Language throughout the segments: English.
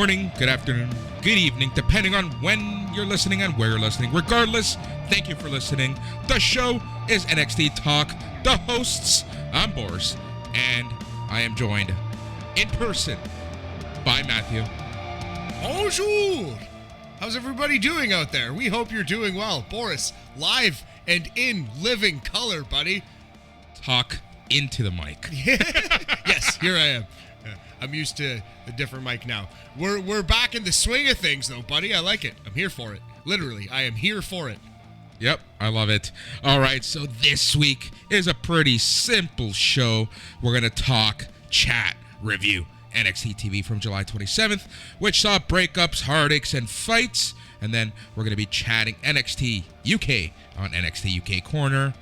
morning, good afternoon, good evening, depending on when you're listening and where you're listening. Regardless, thank you for listening. The show is NXT Talk. The hosts, I'm Boris, and I am joined in person by Matthew. Bonjour! How's everybody doing out there? We hope you're doing well. Boris, live and in living color, buddy. Talk into the mic. Yes, here I am. I'm used to a different mic now. We're back in the swing of things, though, buddy. I like it. I'm here for it. Literally, I am here for it. Yep, I love it. All right, so this week is a pretty simple show. We're going to talk, chat, review NXT TV from July 27th, which saw breakups, heartaches, and fights. And then we're going to be chatting NXT UK on NXT UK Corner.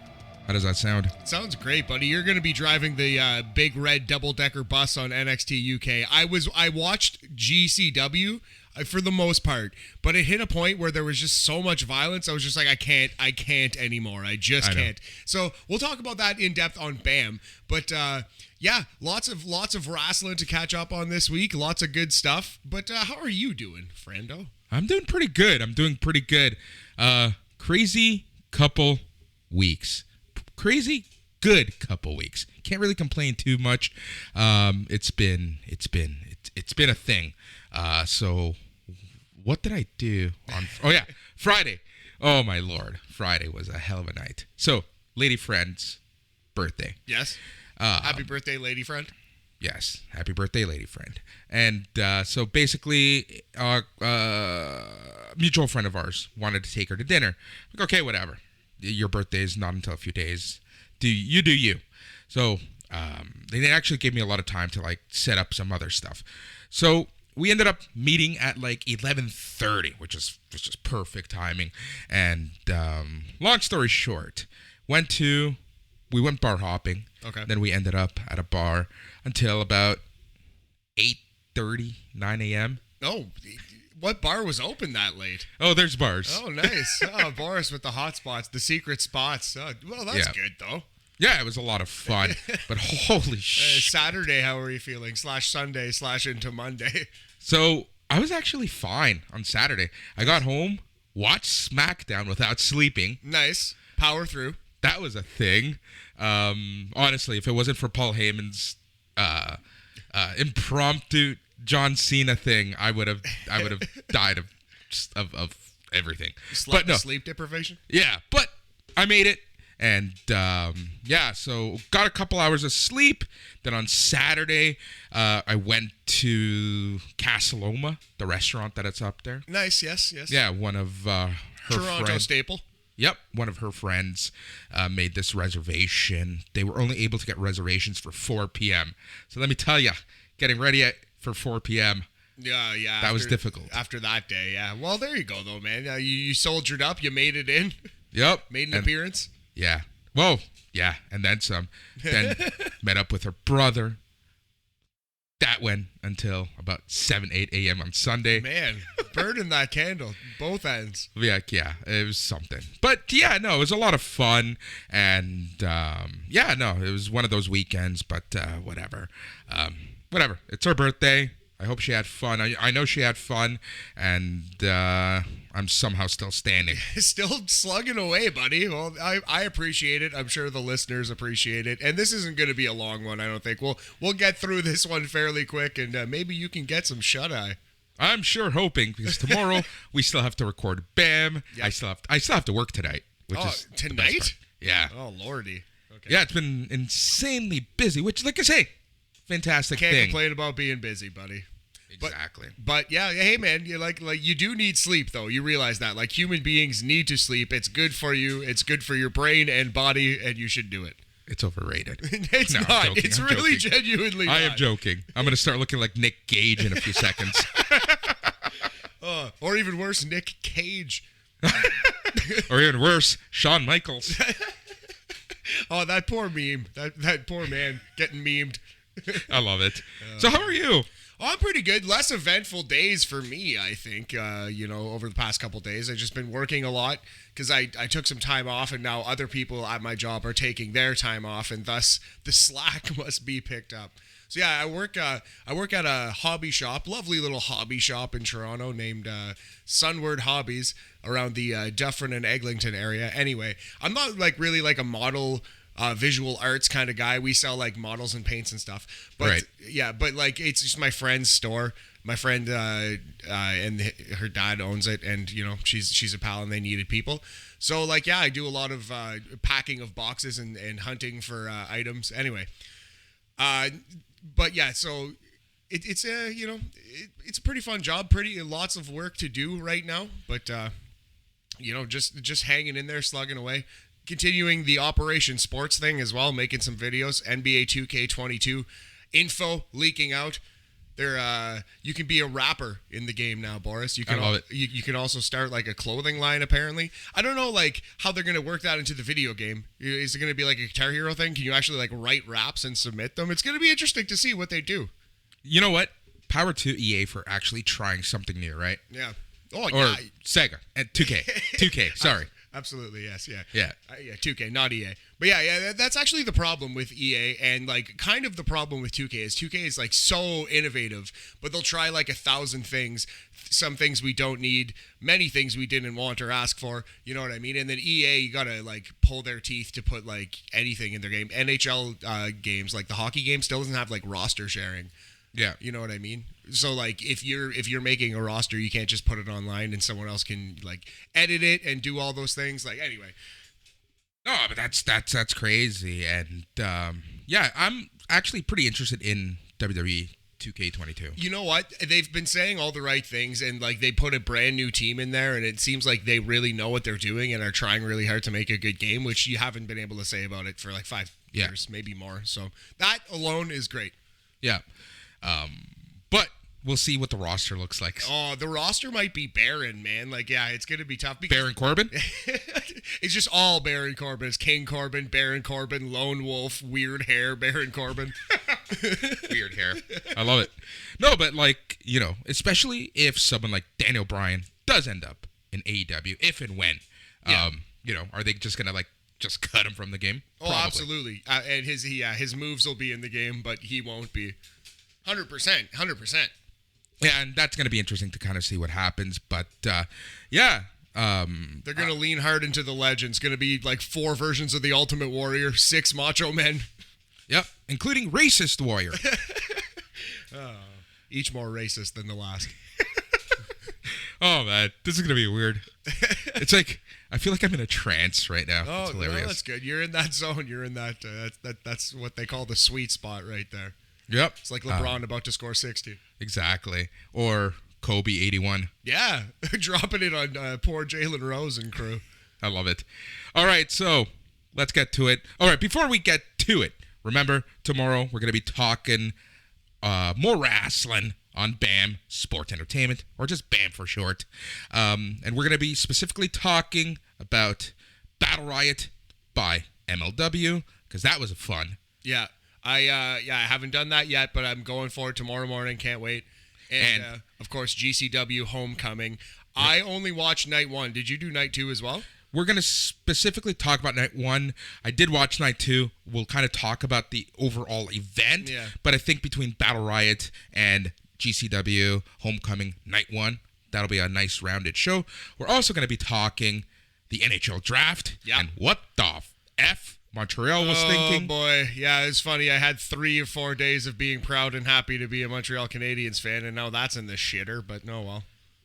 How does that sound? Sounds great, buddy. You're going to be driving the big red double-decker bus on NXT UK. I watched GCW for the most part, but it hit a point where there was just so much violence. I was just like, I can't anymore. I just can't. So we'll talk about that in depth on BAM. But yeah, lots of wrestling to catch up on this week. Lots of good stuff. But how are you doing, friendo? I'm doing pretty good. Crazy couple weeks. Crazy good couple weeks. Can't really complain too much. It's been a thing. So what did I do on Friday? Oh my lord, Friday was a hell of a night. So lady friend's birthday. Yes. Happy birthday, lady friend. Yes, happy birthday, lady friend. And so basically, mutual friend of ours wanted to take her to dinner. Like, okay, whatever. Your birthday is not until a few days. Do you. So they actually gave me a lot of time to like set up some other stuff. So we ended up meeting at like 11:30, which is just perfect timing. And long story short, we went bar hopping. Okay. Then we ended up at a bar until about 8:30, 9 a.m. Oh, what bar was open that late? Oh, there's bars. Oh, nice. Oh, Boris with the hot spots, the secret spots. Oh, well, that's good, though. Yeah, it was a lot of fun. But holy shit. Saturday, how are you feeling? /Sunday / into Monday. So I was actually fine on Saturday. I got home, watched SmackDown without sleeping. Nice. Power through. That was a thing. Honestly, if it wasn't for Paul Heyman's impromptu John Cena thing, I would have died of everything. Sleep deprivation? Yeah, but I made it. And so got a couple hours of sleep. Then on Saturday, I went to Casaloma, the restaurant that it's up there. Nice, yes. Yeah, one of her Toronto friends. staple. Yep, one of her friends made this reservation. They were only able to get reservations for 4 p.m. So let me tell you, getting ready for 4 p.m., yeah. That was difficult. After that day, yeah. Well, there you go, though, man. You soldiered up. You made it in. Yep. Made an appearance. Yeah. Well, yeah, and then some. Then met up with her brother. That went until about 7, 8 a.m. on Sunday. Man, burning that candle, both ends. Yeah, it was something. But yeah, no, it was a lot of fun. And it was one of those weekends, but whatever. Whatever. It's her birthday. I hope she had fun. I know she had fun, and I'm somehow still standing. Still slugging away, buddy. Well, I appreciate it. I'm sure the listeners appreciate it. And this isn't going to be a long one, I don't think. We'll get through this one fairly quick, and maybe you can get some shut-eye. I'm sure hoping, because tomorrow we still have to record BAM. Yep. I still have to work tonight. Which is tonight? Yeah. Oh, lordy. Okay. Yeah, it's been insanely busy, which, like I say, fantastic Can't thing. complain about being busy, buddy. Exactly. But yeah, hey man, you like you do need sleep though. You realize that like human beings need to sleep. It's good for you. It's good for your brain and body, and you should do it. It's overrated. It's not. It's really genuinely not. I am joking. I'm going to start looking like Nick Gage in a few seconds. Or even worse, Nick Cage. Or even worse, Shawn Michaels. Oh, that poor meme. That poor man getting memed. I love it. So how are you? Oh, I'm pretty good. Less eventful days for me, I think, over the past couple days. I've just been working a lot because I took some time off, and now other people at my job are taking their time off, and thus the slack must be picked up. So yeah, I work at a hobby shop, lovely little hobby shop in Toronto named Sunward Hobbies around the Dufferin and Eglinton area. Anyway, I'm not like really like a model visual arts kind of guy. We sell like models and paints and stuff. But Right. yeah, but like it's just my friend's store. My friend and her dad owns it, and you know she's a pal, and they needed people. So like yeah, I do a lot of packing of boxes and hunting for items. Anyway, but yeah, so it's a it's a pretty fun job. Pretty lots of work to do right now, but just hanging in there, slugging away. Continuing the Operation Sports thing as well, making some videos. NBA 2K22 info leaking out. You can be a rapper in the game now, Boris. You can I love it. You can also start like a clothing line. Apparently, I don't know like how they're gonna work that into the video game. Is it gonna be like a Guitar Hero thing? Can you actually like write raps and submit them? It's gonna be interesting to see what they do. You know what? Power to EA for actually trying something new, right? Yeah. Oh Or yeah. Sega and 2K. 2K. Sorry. Absolutely, yes, yeah. Yeah. Yeah, 2K, not EA. But yeah, that's actually the problem with EA, and like kind of the problem with 2K is 2K is like so innovative, but they'll try like 1,000 things, some things we don't need, many things we didn't want or ask for, you know what I mean? And then EA, you gotta like pull their teeth to put like anything in their game. NHL games, like the hockey game, still doesn't have like roster sharing. Yeah. You know what I mean? So like if you're making a roster, you can't just put it online and someone else can like edit it and do all those things. Like anyway. No, but that's crazy. And yeah, I'm actually pretty interested in WWE 2K22. You know what? They've been saying all the right things, and like they put a brand new team in there, and it seems like they really know what they're doing and are trying really hard to make a good game, which you haven't been able to say about it for like 5 years, maybe more. So that alone is great. Yeah. But we'll see what the roster looks like. Oh, the roster might be barren, man. Like, yeah, it's going to be tough. Because Baron Corbin? it's just all Baron Corbin. It's King Corbin, Baron Corbin, Lone Wolf, weird hair, Baron Corbin. Weird hair. I love it. No, but like, you know, especially if someone like Daniel Bryan does end up in AEW, if and when, you know, are they just going to like just cut him from the game? Oh, Probably. absolutely. And his moves will be in the game, but he won't be. 100%. Yeah, and that's going to be interesting to kind of see what happens. But, yeah. They're going to lean hard into the legends. Going to be like 4 versions of the Ultimate Warrior, 6 Macho Men. Yep, including Racist Warrior. Each more racist than the last. Oh, man. This is going to be weird. It's like, I feel like I'm in a trance right now. Oh, it's hilarious. well, that's good. You're in that zone. You're in that, that's what they call the sweet spot right there. Yep. It's like LeBron about to score 60. Exactly. Or Kobe 81. Yeah, dropping it on poor Jalen Rose and crew. I love it. All right, so let's get to it. All right, before we get to it, remember, tomorrow we're going to be talking more wrestling on BAM Sports Entertainment, or just BAM for short. And we're going to be specifically talking about Battle Riot by MLW, because that was fun. Yeah. I haven't done that yet, but I'm going for it tomorrow morning. Can't wait. And of course, GCW Homecoming. Yep. I only watched night 1. Did you do night 2 as well? We're going to specifically talk about night 1. I did watch night 2. We'll kind of talk about the overall event. Yeah. But I think between Battle Riot and GCW Homecoming night 1, that'll be a nice rounded show. We're also going to be talking the NHL draft. Yep. And what the F Montreal was thinking. Oh, boy. Yeah, it's funny. I had 3 or 4 days of being proud and happy to be a Montreal Canadiens fan, and now that's in the shitter, but no, well.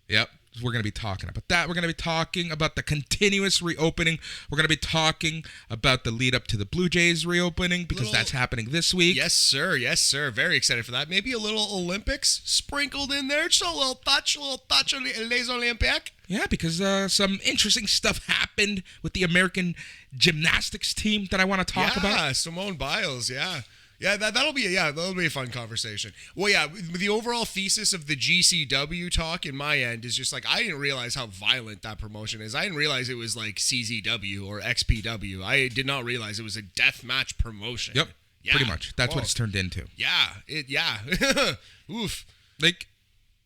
Yep. We're going to be talking about that. We're going to be talking about the continuous reopening. We're going to be talking about the lead up to the Blue Jays reopening, because that's happening this week. Yes, sir. Yes, sir. Very excited for that. Maybe a little Olympics sprinkled in there. Just a little touch on Les Olympiques. Yeah, because some interesting stuff happened with the American gymnastics team that I want to talk about. Yeah, Simone Biles, yeah. Yeah, that'll be a fun conversation. Well, yeah, the overall thesis of the GCW talk in my end is just like, I didn't realize how violent that promotion is. I didn't realize it was like CZW or XPW. I did not realize it was a deathmatch promotion. Yep, yeah. pretty much. That's what it's turned into. Yeah. Oof. Like,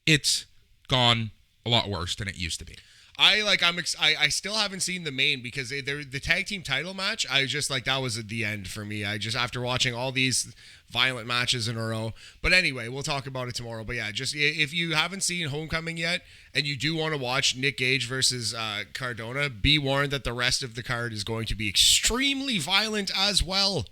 it's gone a lot worse than it used to be. I still haven't seen the main because the tag team title match. I just like that was at the end for me. I just after watching all these violent matches in a row. But anyway, we'll talk about it tomorrow. But yeah, just if you haven't seen Homecoming yet and you do want to watch Nick Gage versus Cardona, be warned that the rest of the card is going to be extremely violent as well.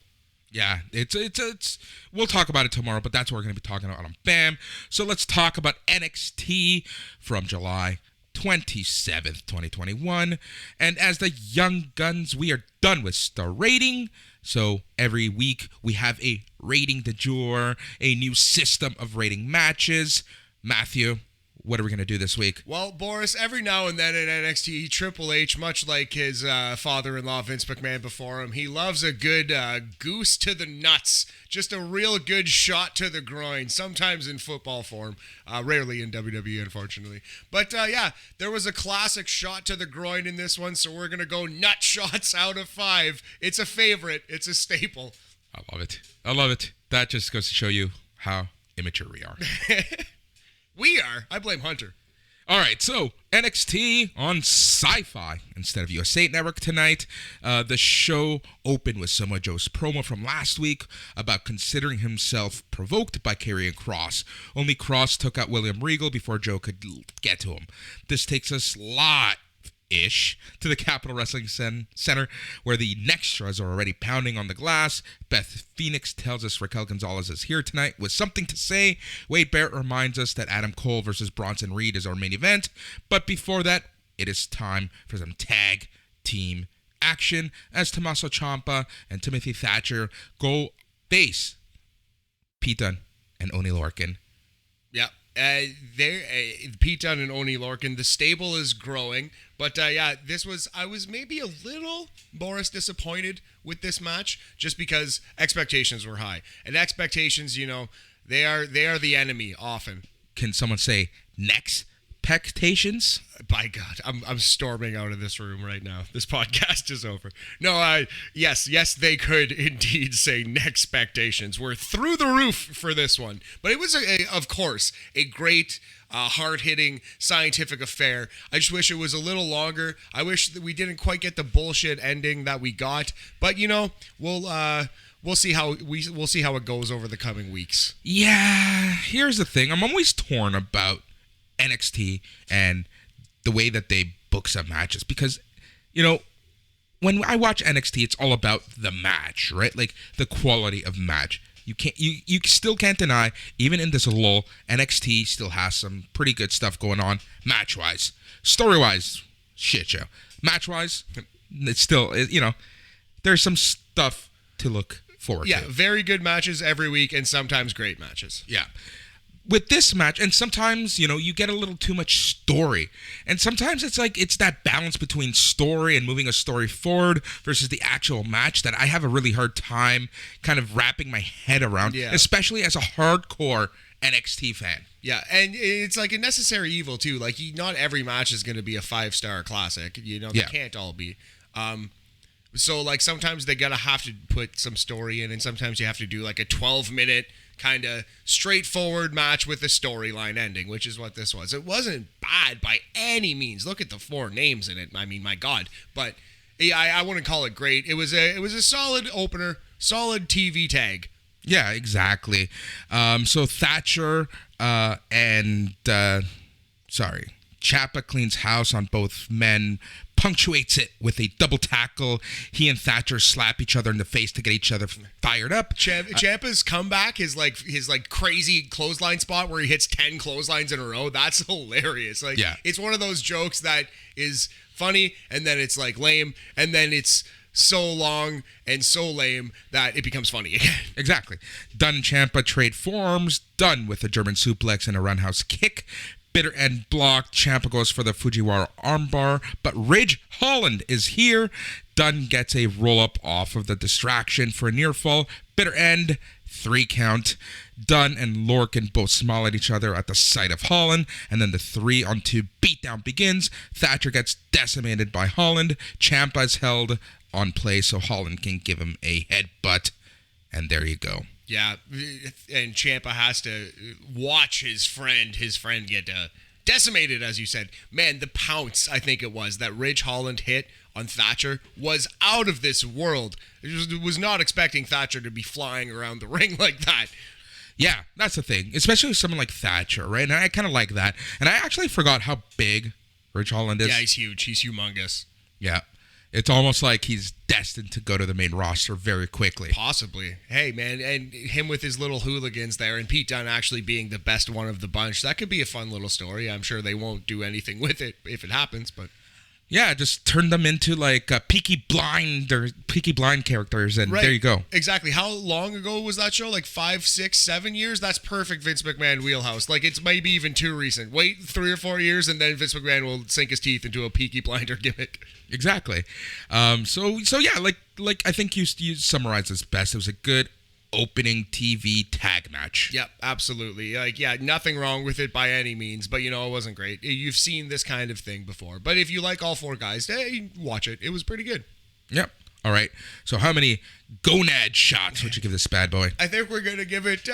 Yeah, it's we'll talk about it tomorrow, but that's what we're going to be talking about on BAM. So let's talk about NXT from July 27th, 2021. And as the Young Guns, we are done with star rating. So every week we have a rating du jour, a new system of rating matches. Matthew, what are we going to do this week? Well, Boris, every now and then in NXT, Triple H, much like his father-in-law Vince McMahon before him, he loves a good goose to the nuts. Just a real good shot to the groin, sometimes in football form, rarely in WWE, unfortunately. But yeah, there was a classic shot to the groin in this one, so we're going to go nut shots out of 5. It's a favorite. It's a staple. I love it. That just goes to show you how immature we are. We are. I blame Hunter. All right, so NXT on Sci-Fi instead of USA Network tonight. The show opened with Samoa Joe's promo from last week about considering himself provoked by Karrion Kross. Only Kross took out William Regal before Joe could get to him. This takes us live-ish to the Capitol Wrestling Center, where the Nextras are already pounding on the glass. Beth Phoenix tells us Raquel Gonzalez is here tonight with something to say. Wade Barrett reminds us that Adam Cole versus Bronson Reed is our main event. But before that, it is time for some tag team action as Tommaso Ciampa and Timothy Thatcher go face Pete Dunne and Oney Lorcan. Yeah. Pete Dunne and Oney Lorcan. The stable is growing, but yeah, I was maybe a little, Boris, disappointed with this match just because expectations were high, and expectations, they are the enemy often. Can someone say expectations? By God, I'm storming out of this room right now. This podcast is over. No, yes, they could indeed say expectations. We're through the roof for this one. But it was, of course, a great, hard-hitting, scientific affair. I just wish it was a little longer. I wish that we didn't quite get the bullshit ending that we got. But, we'll see how it goes over the coming weeks. Yeah, here's the thing. I'm always torn about NXT and the way that they book some matches because, when I watch NXT, it's all about the match, right? Like the quality of match. You still can't deny, even in this lull, NXT still has some pretty good stuff going on match-wise. Story-wise, shit show. Match-wise, it's still, there's some stuff to look forward to. Yeah, very good matches every week and sometimes great matches. Yeah. With this match, and sometimes, you get a little too much story. And sometimes it's that balance between story and moving a story forward versus the actual match that I have a really hard time kind of wrapping my head around, especially as a hardcore NXT fan. Yeah, and it's like a necessary evil, too. Like, not every match is going to be a 5-star classic. They can't all be. So, like, sometimes they have to put some story in, and sometimes you have to do, like, a 12-minute kind of straightforward match with a storyline ending, which is what this was. It wasn't bad by any means. Look at the 4 names in it. I mean, my God. But yeah, I wouldn't call it great. It was a solid opener, solid TV tag. Yeah, exactly. So Thatcher and Ciampa cleans house on both men, punctuates it with a double tackle. He and Thatcher slap each other in the face to get each other fired up. Ciampa's comeback, his crazy clothesline spot where he hits 10 clotheslines in a row, that's hilarious. It's one of those jokes that is funny and then it's like lame and then it's so long and so lame that it becomes funny again. Exactly. Dunne and Ciampa trade forearms. Dunne with a German suplex and a roundhouse kick. Bitter end block. Ciampa goes for the Fujiwara armbar, but Ridge Holland is here. Dunne gets a roll-up off of the distraction for a near fall. Bitter end, 3 count. Dunne and Lorcan both smile at each other at the sight of Holland, and then the 3-on-2 beatdown begins. Thatcher gets decimated by Holland. Ciampa is held on play so Holland can give him a headbutt, and there you go. Yeah, and Ciampa has to watch his friend get decimated, as you said. Man, the pounce, I think it was, that Ridge Holland hit on Thatcher was out of this world. It was not expecting Thatcher to be flying around the ring like that. Yeah, that's the thing. Especially with someone like Thatcher, right? And I kind of like that. And I actually forgot how big Ridge Holland is. Yeah, he's huge. He's humongous. Yeah. It's almost like he's destined to go to the main roster very quickly. Possibly. Hey, man, and him with his little hooligans there, and Pete Dunne actually being the best one of the bunch. That could be a fun little story. I'm sure they won't do anything with it if it happens, but... Yeah, just turn them into like Peaky Blind characters, and right. There you go. Exactly. How long ago was that show? Like 5, 6, 7 years? That's perfect Vince McMahon wheelhouse. Like, it's maybe even too recent. Wait 3 or 4 years, and then Vince McMahon will sink his teeth into a Peaky Blinder gimmick. Exactly. So yeah, like I think you summarized this best. It was a good opening TV tag match. Yep, absolutely. Like, yeah, nothing wrong with it by any means, but, it wasn't great. You've seen this kind of thing before. But if you like all 4 guys, hey, watch it. It was pretty good. Yep. All right. So how many gonad shots would you give this bad boy? I think we're going to give it,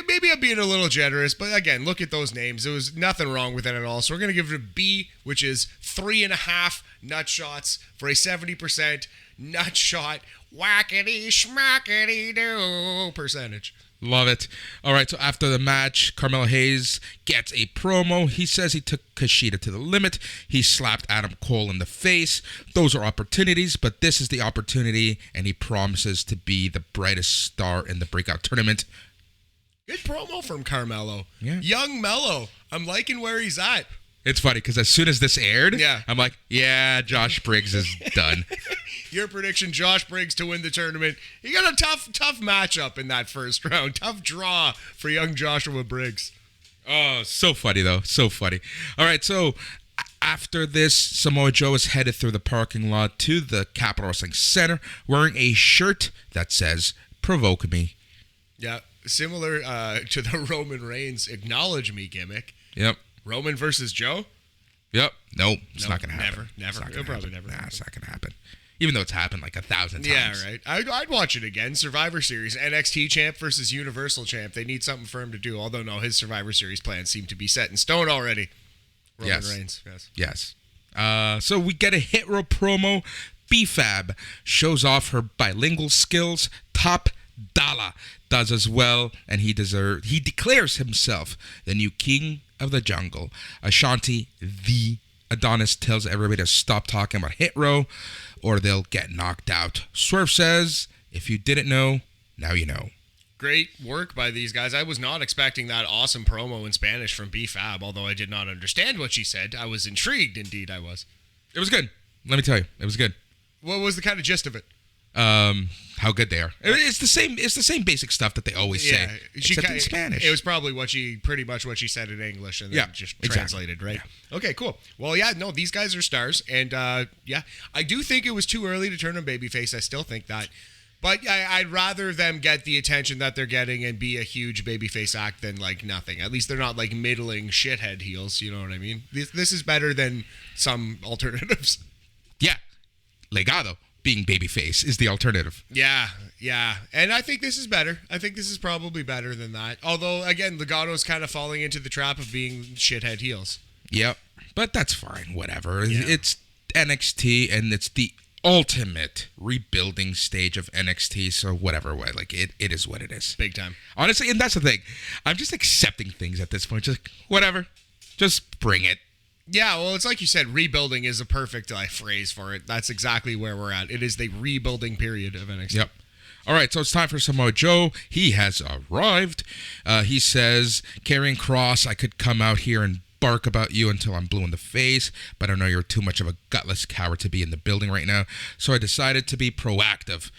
maybe I'm being a little generous, but again, look at those names. There was nothing wrong with it at all. So we're going to give it a B, which is 3.5 nut shots for a 70% nut shot whackity schmackity do percentage. Love it. All right, so after the match, Carmelo Hayes gets a promo. He says he took Kushida to the limit. He slapped Adam Cole in the face. Those are opportunities, but this is the opportunity, and he promises to be the brightest star in the breakout tournament. Good promo from Carmelo. Yeah. Young Mello. I'm liking where he's at. It's funny, because as soon as this aired, yeah. I'm like, yeah, Josh Briggs is done. Your prediction, Josh Briggs to win the tournament. You got a tough matchup in that first round. Tough draw for young Joshua Briggs. Oh, so funny, though. So funny. All right, so after this, Samoa Joe is headed through the parking lot to the Capitol Wrestling Center wearing a shirt that says, "Provoke me." Yeah, similar to the Roman Reigns "Acknowledge Me" gimmick. Yep. Roman versus Joe? Yep. Nope. It's not going to happen. Never. It'll probably never happen. Nah, it's not going to happen. Even though it's happened like 1,000 times. Yeah, right. I'd watch it again. Survivor Series, NXT champ versus Universal champ. They need something for him to do. Although, no, his Survivor Series plans seem to be set in stone already. Roman Reigns. Yes. So we get a hit row promo. B-Fab shows off her bilingual skills. Top Dollar does as well, and he declares himself the new king of the jungle. Ashanti, the Adonis, tells everybody to stop talking about hit row or they'll get knocked out. Swerve says, if you didn't know, now you know. Great work by these guys. I was not expecting that awesome promo in Spanish from B-Fab, although I did not understand what she said. I was intrigued, indeed I was. It was good. Let me tell you, it was good. What was the kind of gist of it? How good they are. It's the same basic stuff that they always say, except in Spanish. It was probably pretty much what she said in English, and then just translated, right? Yeah. Okay, cool. Well, yeah, no, these guys are stars, and yeah, I do think it was too early to turn them babyface. I still think that, but I'd rather them get the attention that they're getting and be a huge babyface act than like nothing. At least they're not like middling shithead heels. You know what I mean? This is better than some alternatives. Yeah, Legado being babyface is the alternative. Yeah. And I think this is better. I think this is probably better than that. Although, again, Legato's kind of falling into the trap of being shithead heels. Yep. But that's fine. Whatever. Yeah. It's NXT, and it's the ultimate rebuilding stage of NXT, so whatever way. Like, it is what it is. Big time. Honestly, and that's the thing. I'm just accepting things at this point. Just, whatever. Just bring it. Yeah, well, it's like you said, rebuilding is a perfect phrase for it. That's exactly where we're at. It is the rebuilding period of NXT. Yep. All right, so it's time for Samoa Joe. He has arrived. He says, Karrion Kross, I could come out here and bark about you until I'm blue in the face, but I know you're too much of a gutless coward to be in the building right now, so I decided to be proactive.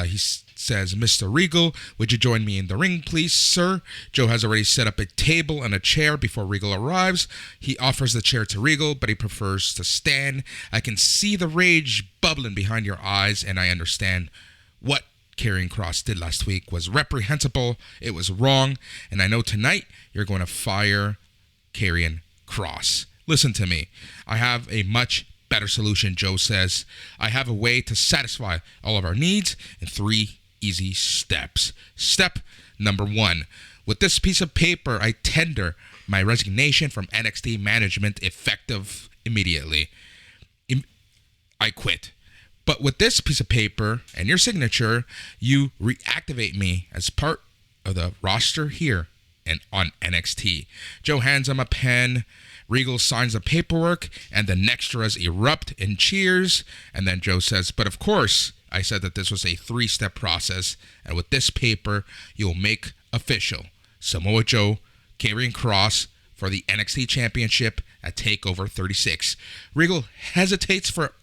He says, Mr. Regal, would you join me in the ring, please, sir? Joe has already set up a table and a chair before Regal arrives. He offers the chair to Regal, but he prefers to stand. I can see the rage bubbling behind your eyes, and I understand what Karrion Kross did last week was reprehensible. It was wrong, and I know tonight you're going to fire Karrion Kross. Listen to me. I have a much better solution, Joe says. I have a way to satisfy all of our needs in 3 easy steps. Step number 1. With this piece of paper, I tender my resignation from NXT management effective immediately. I quit. But with this piece of paper and your signature, you reactivate me as part of the roster here and on NXT. Joe hands him a pen. Regal signs the paperwork, and the Nextras erupt in cheers. And then Joe says, but of course, I said that this was a 3-step process, and with this paper, you'll make official Samoa Joe carrying Cross for the NXT Championship at TakeOver 36. Regal hesitates for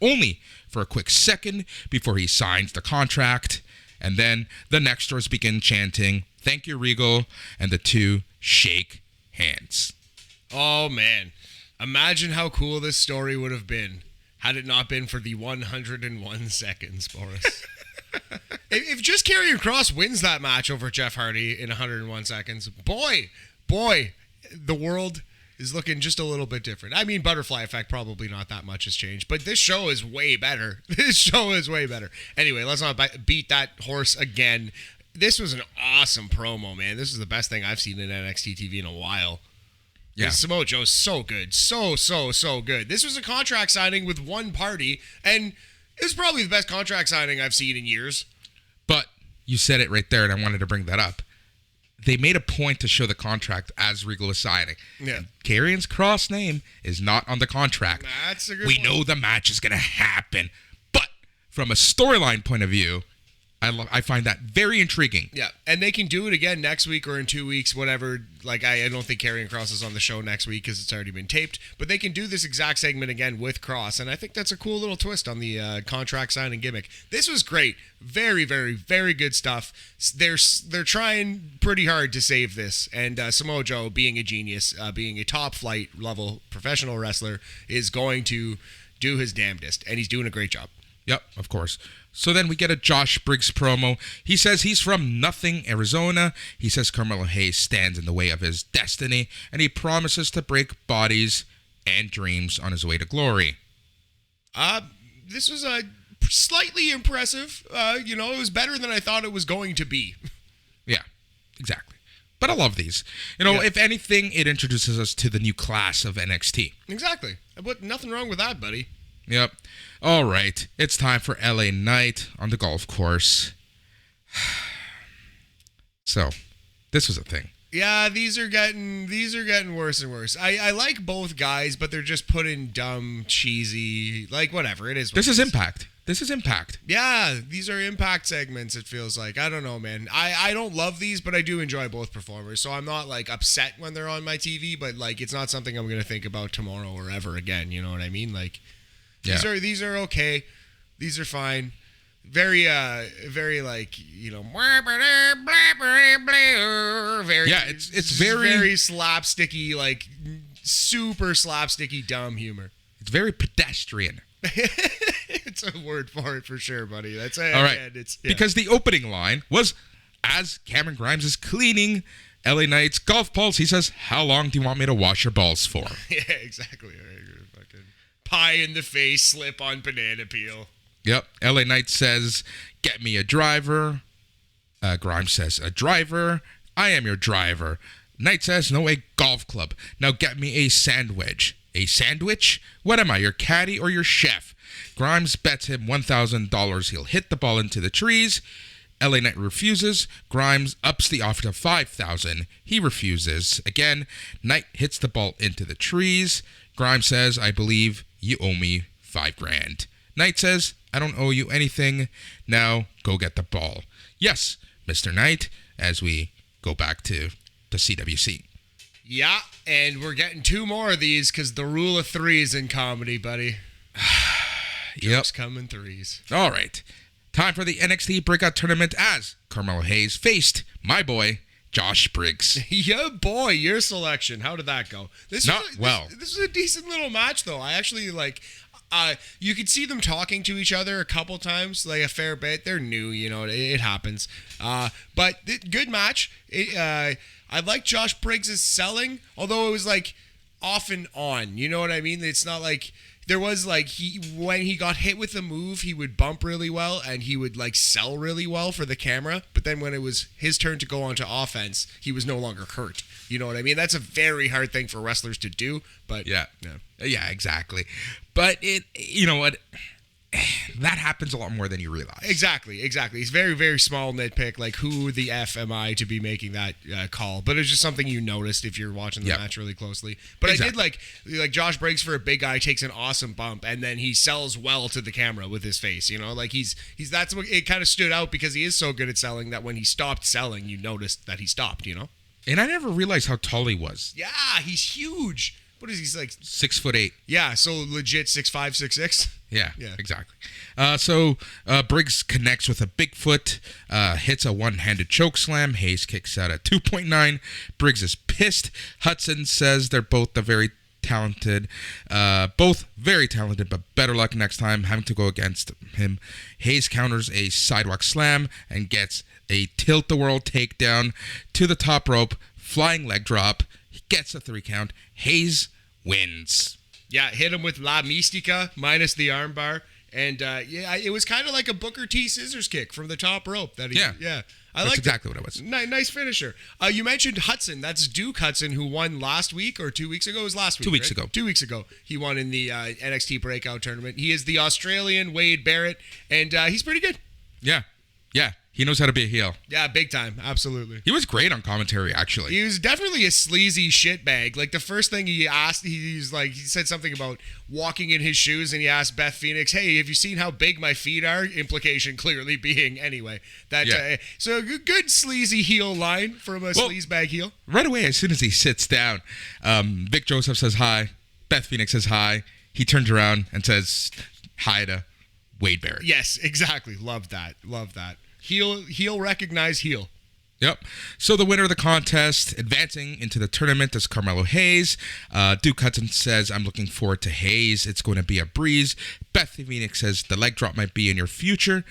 a quick second before he signs the contract, and then the Nextras begin chanting, "Thank you, Regal," and the two shake hands. Oh, man. Imagine how cool this story would have been had it not been for the 101 seconds, Boris. If just Karrion Kross wins that match over Jeff Hardy in 101 seconds, boy, the world is looking just a little bit different. I mean, Butterfly Effect, probably not that much has changed, but this show is way better. Anyway, let's not beat that horse again. This was an awesome promo, man. This is the best thing I've seen in NXT TV in a while. Yeah. Samoa Joe's so good. So good. This was a contract signing with one party, and it was probably the best contract signing I've seen in years. But you said it right there, and I wanted to bring that up. They made a point to show the contract as Regal was signing. Yeah. And Karrion Kross' name is not on the contract. That's a good We point. know the match is going to happen. But from a storyline point of view, I find that very intriguing. Yeah, and they can do it again next week or in 2 weeks, whatever. Like, I don't think Karrion Kross is on the show next week because it's already been taped. But they can do this exact segment again with Kross, and I think that's a cool little twist on the contract signing gimmick. This was great. Very, very, very good stuff. They're trying pretty hard to save this, and Samoa Joe, being a genius, being a top-flight level professional wrestler, is going to do his damnedest, and he's doing a great job. Yep, of course. So then we get a Josh Briggs promo. He says he's from Nothing, Arizona. He says Carmelo Hayes stands in the way of his destiny, and he promises to break bodies and dreams on his way to glory. This was slightly impressive. It was better than I thought it was going to be. Yeah, exactly. But I love these. If anything, it introduces us to the new class of NXT. Exactly. But nothing wrong with that, buddy. Yep. All right. It's time for LA Knight on the golf course. So, this was a thing. Yeah, these are getting worse and worse. I like both guys, but they're just put in dumb, cheesy, like whatever. It is. This is Impact. Yeah, these are Impact segments, it feels like. I don't know, man. I don't love these, but I do enjoy both performers. So I'm not like upset when they're on my TV, but like it's not something I'm going to think about tomorrow or ever again, you know what I mean? Like these are okay. These are fine. Very like, very. Yeah, it's very slapsticky, like super slapsticky dumb humor. It's very pedestrian. It's a word for it for sure, buddy. That's it. All right. Because the opening line was, as Cameron Grimes is cleaning LA Knight's golf balls, he says, "How long do you want me to wash your balls for?" Yeah, exactly. Fucking pie in the face, slip on banana peel. Yep. LA Knight says, "Get me a driver." Grimes says, "A driver? I am your driver." Knight says, "No, a golf club. Now get me a sandwich." "A sandwich? What am I, your caddy or your chef?" Grimes bets him $1,000 he'll hit the ball into the trees. LA Knight refuses. Grimes ups the offer to $5,000. He refuses. Again, Knight hits the ball into the trees. Grimes says, "I believe you owe me $5,000. Knight says, "I don't owe you anything. Now go get the ball." "Yes, Mr. Knight," as we go back to the CWC. Yeah, and we're getting 2 more of these because the rule of 3 is in comedy, buddy. Yep. Coming 3s. All right. Time for the NXT Breakout Tournament as Carmelo Hayes faced my boy, Josh Briggs. Yeah, boy, your selection. How did that go? This was a decent little match, though. I actually you could see them talking to each other a couple times, like a fair bit. They're new, it happens. But good match. I like Josh Briggs' selling, although it was like off and on. You know what I mean? It's not like there was like when he got hit with a move, he would bump really well and he would like sell really well for the camera. But then when it was his turn to go onto offense, he was no longer hurt. You know what I mean? That's a very hard thing for wrestlers to do. But yeah, exactly. But you know what? That happens a lot more than you realize. Exactly. It's very, very small nitpick. Like, who the F am I to be making that call? But it's just something you noticed if you're watching the match really closely. But exactly. I did like Josh Briggs for a big guy takes an awesome bump and then he sells well to the camera with his face. You know, like he's that's what it kind of stood out because he is so good at selling that when he stopped selling, you noticed that he stopped. You know. And I never realized how tall he was. Yeah, he's huge. What is he like? 6'8". Yeah, so legit 6'5", 6'6". Yeah, exactly. So Briggs connects with a Bigfoot, hits a one-handed choke slam. Hayes kicks out at 2.9. Briggs is pissed. Hudson says they're both very talented, but better luck next time having to go against him. Hayes counters a sidewalk slam and gets a tilt-the-world takedown to the top rope, flying leg drop. He gets a 3 count. Hayes wins. Yeah, hit him with La Mystica minus the armbar. And it was kind of like a Booker T scissors kick from the top rope. That's exactly what it was. Nice finisher. You mentioned Hudson. That's Duke Hudson, who won last week or 2 weeks ago. It was last week. 2 weeks ago. 2 weeks ago. He won in the NXT Breakout Tournament. He is the Australian Wade Barrett, and he's pretty good. Yeah. He knows how to be a heel. Yeah, big time. Absolutely. He was great on commentary, actually. He was definitely a sleazy shitbag. Like, the first thing he asked, he said something about walking in his shoes, and he asked Beth Phoenix, hey, have you seen how big my feet are? Implication clearly being, anyway. So a good sleazy heel line from a sleazebag heel. Right away, as soon as he sits down, Vic Joseph says hi. Beth Phoenix says hi. He turns around and says hi to Wade Barrett. Yes, exactly. Love that. Heel recognize heel. Yep. So the winner of the contest, advancing into the tournament, is Carmelo Hayes. Duke Hudson says, I'm looking forward to Hayes. It's going to be a breeze. Beth Phoenix says, the leg drop might be in your future.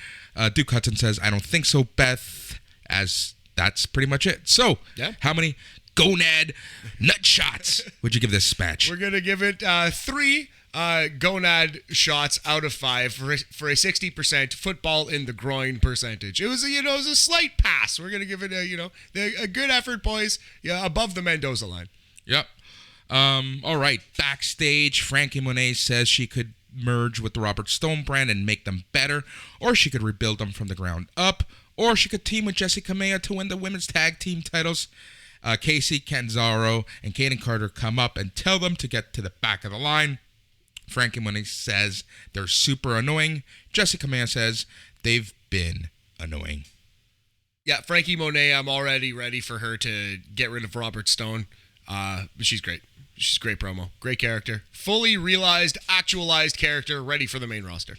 Duke Hudson says, I don't think so, Beth, as that's pretty much it. So, How many gonad nut shots would you give this match? We're going to give it 3 gonad shots out of 5 for a 60% football in the groin percentage. It was a slight pass. We're gonna give it a good effort, boys. Yeah, above the Mendoza line. Yep. All right. Backstage, Frankie Monet says she could merge with the Robert Stone brand and make them better, or she could rebuild them from the ground up, or she could team with Jessi Kamea to win the women's tag team titles. Casey Canzaro and Kaden Carter come up and tell them to get to the back of the line. Frankie Monet says they're super annoying. Jessi Kamea says they've been annoying. Yeah, Frankie Monet, I'm already ready for her to get rid of Robert Stone. She's great. She's a great promo. Great character. Fully realized, actualized character, ready for the main roster.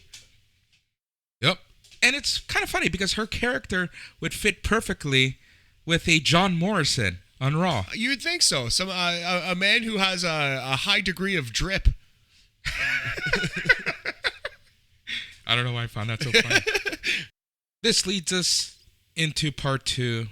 Yep. And it's kind of funny because her character would fit perfectly with a John Morrison on Raw. You would think so. A man who has a high degree of drip. I don't know why I found that so funny. This leads us into part 2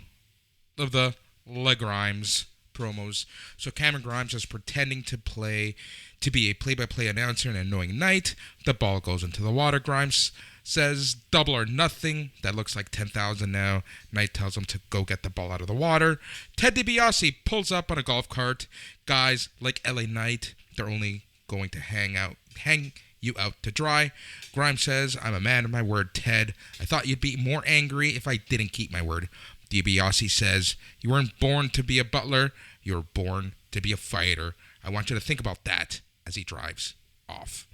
of the Le Grimes promos. So Cameron Grimes is pretending to be a play-by-play announcer in an annoying night. The ball goes into the water. Grimes says double or nothing. That looks like 10,000 now. Knight tells him to go get the ball out of the water. Ted DiBiase pulls up on a golf cart. Guys like LA Knight, they're only going to hang you out to dry. Grimes says, I'm a man of my word, Ted. I thought you'd be more angry if I didn't keep my word. DiBiase says, you weren't born to be a butler. You were born to be a fighter. I want you to think about that as he drives off.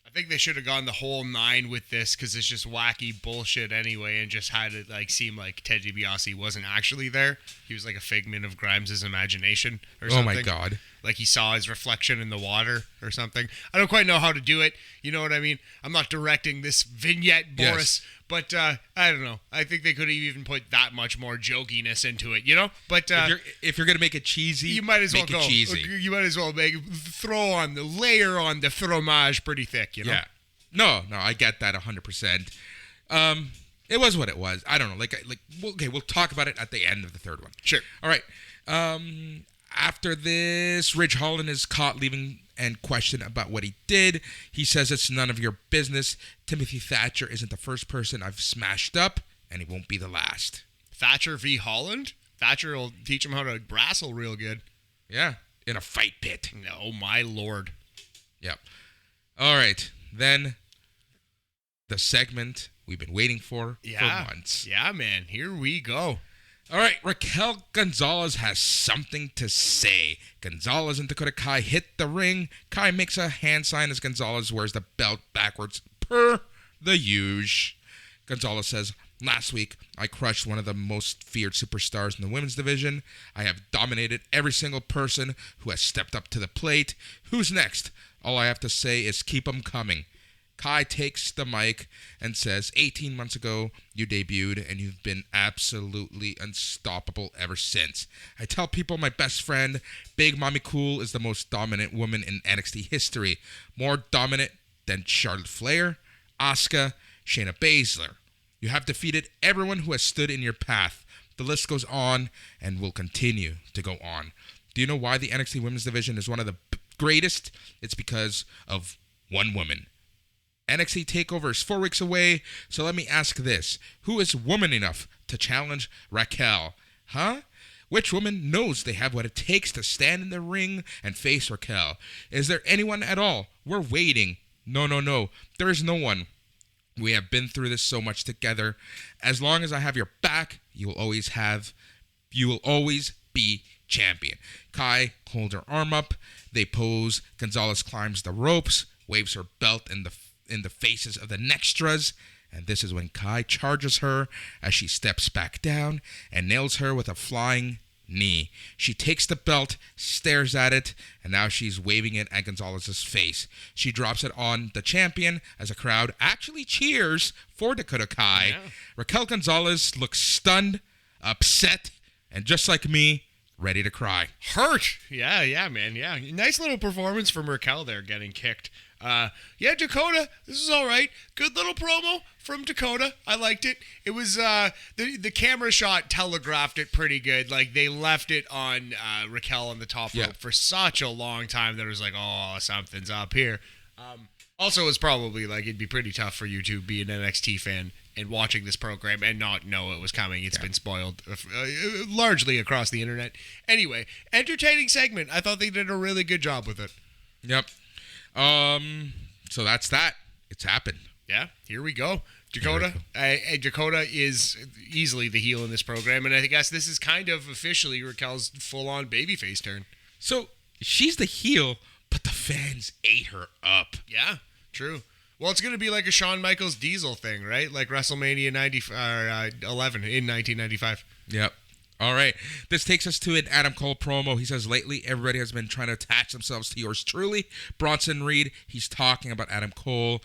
I think they should have gone the whole 9 with this because it's just wacky bullshit anyway and just had it seem like Ted DiBiase wasn't actually there. He was like a figment of Grimes' imagination or something. Oh my God. Like he saw his reflection in the water or something. I don't quite know how to do it. You know what I mean? I'm not directing this vignette, Boris. Yes. But I don't know. I think they could have even put that much more jokiness into it, you know? But if you're going to make it cheesy, you might as well make it cheesy. You might as well layer on the fromage pretty thick, you know? Yeah. No, I get that 100%. It was what it was. I don't know. Okay, we'll talk about it at the end of the third one. Sure. All right. After this, Ridge Holland is caught leaving and questioned about what he did. He says it's none of your business. Timothy Thatcher isn't the first person I've smashed up, and he won't be the last. Thatcher v. Holland? Thatcher will teach him how to wrestle real good. Yeah, in a fight pit. Oh, my lord. Yep. All right, then the segment we've been waiting for months. Yeah, man. Here we go. All right, Raquel Gonzalez has something to say. Gonzalez and Dakota Kai hit the ring. Kai makes a hand sign as Gonzalez wears the belt backwards per the usual. Gonzalez says, last week, I crushed one of the most feared superstars in the women's division. I have dominated every single person who has stepped up to the plate. Who's next? All I have to say is keep them coming. Kai takes the mic and says, 18 months ago, you debuted, and you've been absolutely unstoppable ever since. I tell people my best friend, Big Mommy Cool, is the most dominant woman in NXT history. More dominant than Charlotte Flair, Asuka, Shayna Baszler. You have defeated everyone who has stood in your path. The list goes on and will continue to go on. Do you know why the NXT Women's Division is one of the greatest? It's because of one woman. NXT TakeOver is 4 weeks away, so let me ask this. Who is woman enough to challenge Raquel? Huh? Which woman knows they have what it takes to stand in the ring and face Raquel? Is there anyone at all? We're waiting. No. There is no one. We have been through this so much together. As long as I have your back, you will always be champion. Kai holds her arm up. They pose. Gonzalez climbs the ropes, waves her belt in the faces of the Nextras, and this is when Kai charges her as she steps back down and nails her with a flying knee. She takes the belt, stares at it, and now she's waving it at Gonzalez's face. She drops it on the champion as a crowd actually cheers for Dakota Kai. Yeah. Raquel Gonzalez looks stunned, upset, and just like me, ready to cry. Hurt. Yeah, man. Yeah. Nice little performance from Raquel there getting kicked. Dakota, this is all right. Good little promo from Dakota. I liked it. It was, the camera shot telegraphed it pretty good. Like, they left it on Raquel on the top rope for such a long time that it was like, oh, something's up here. Also, it's probably, like, it'd be pretty tough for you to be an NXT fan and watching this program and not know it was coming. It's been spoiled largely across the internet. Anyway, entertaining segment. I thought they did a really good job with it. Yep. So that's that. It's happened. Yeah, here we go. Dakota is easily the heel in this program, and I guess this is kind of officially Raquel's full-on babyface turn. So she's the heel, but the fans ate her up. Yeah, true. Well, it's going to be like a Shawn Michaels Diesel thing, right? Like WrestleMania 11 in 1995. Yep. All right. This takes us to an Adam Cole promo. He says, lately, everybody has been trying to attach themselves to yours truly. Bronson Reed, he's talking about Adam Cole.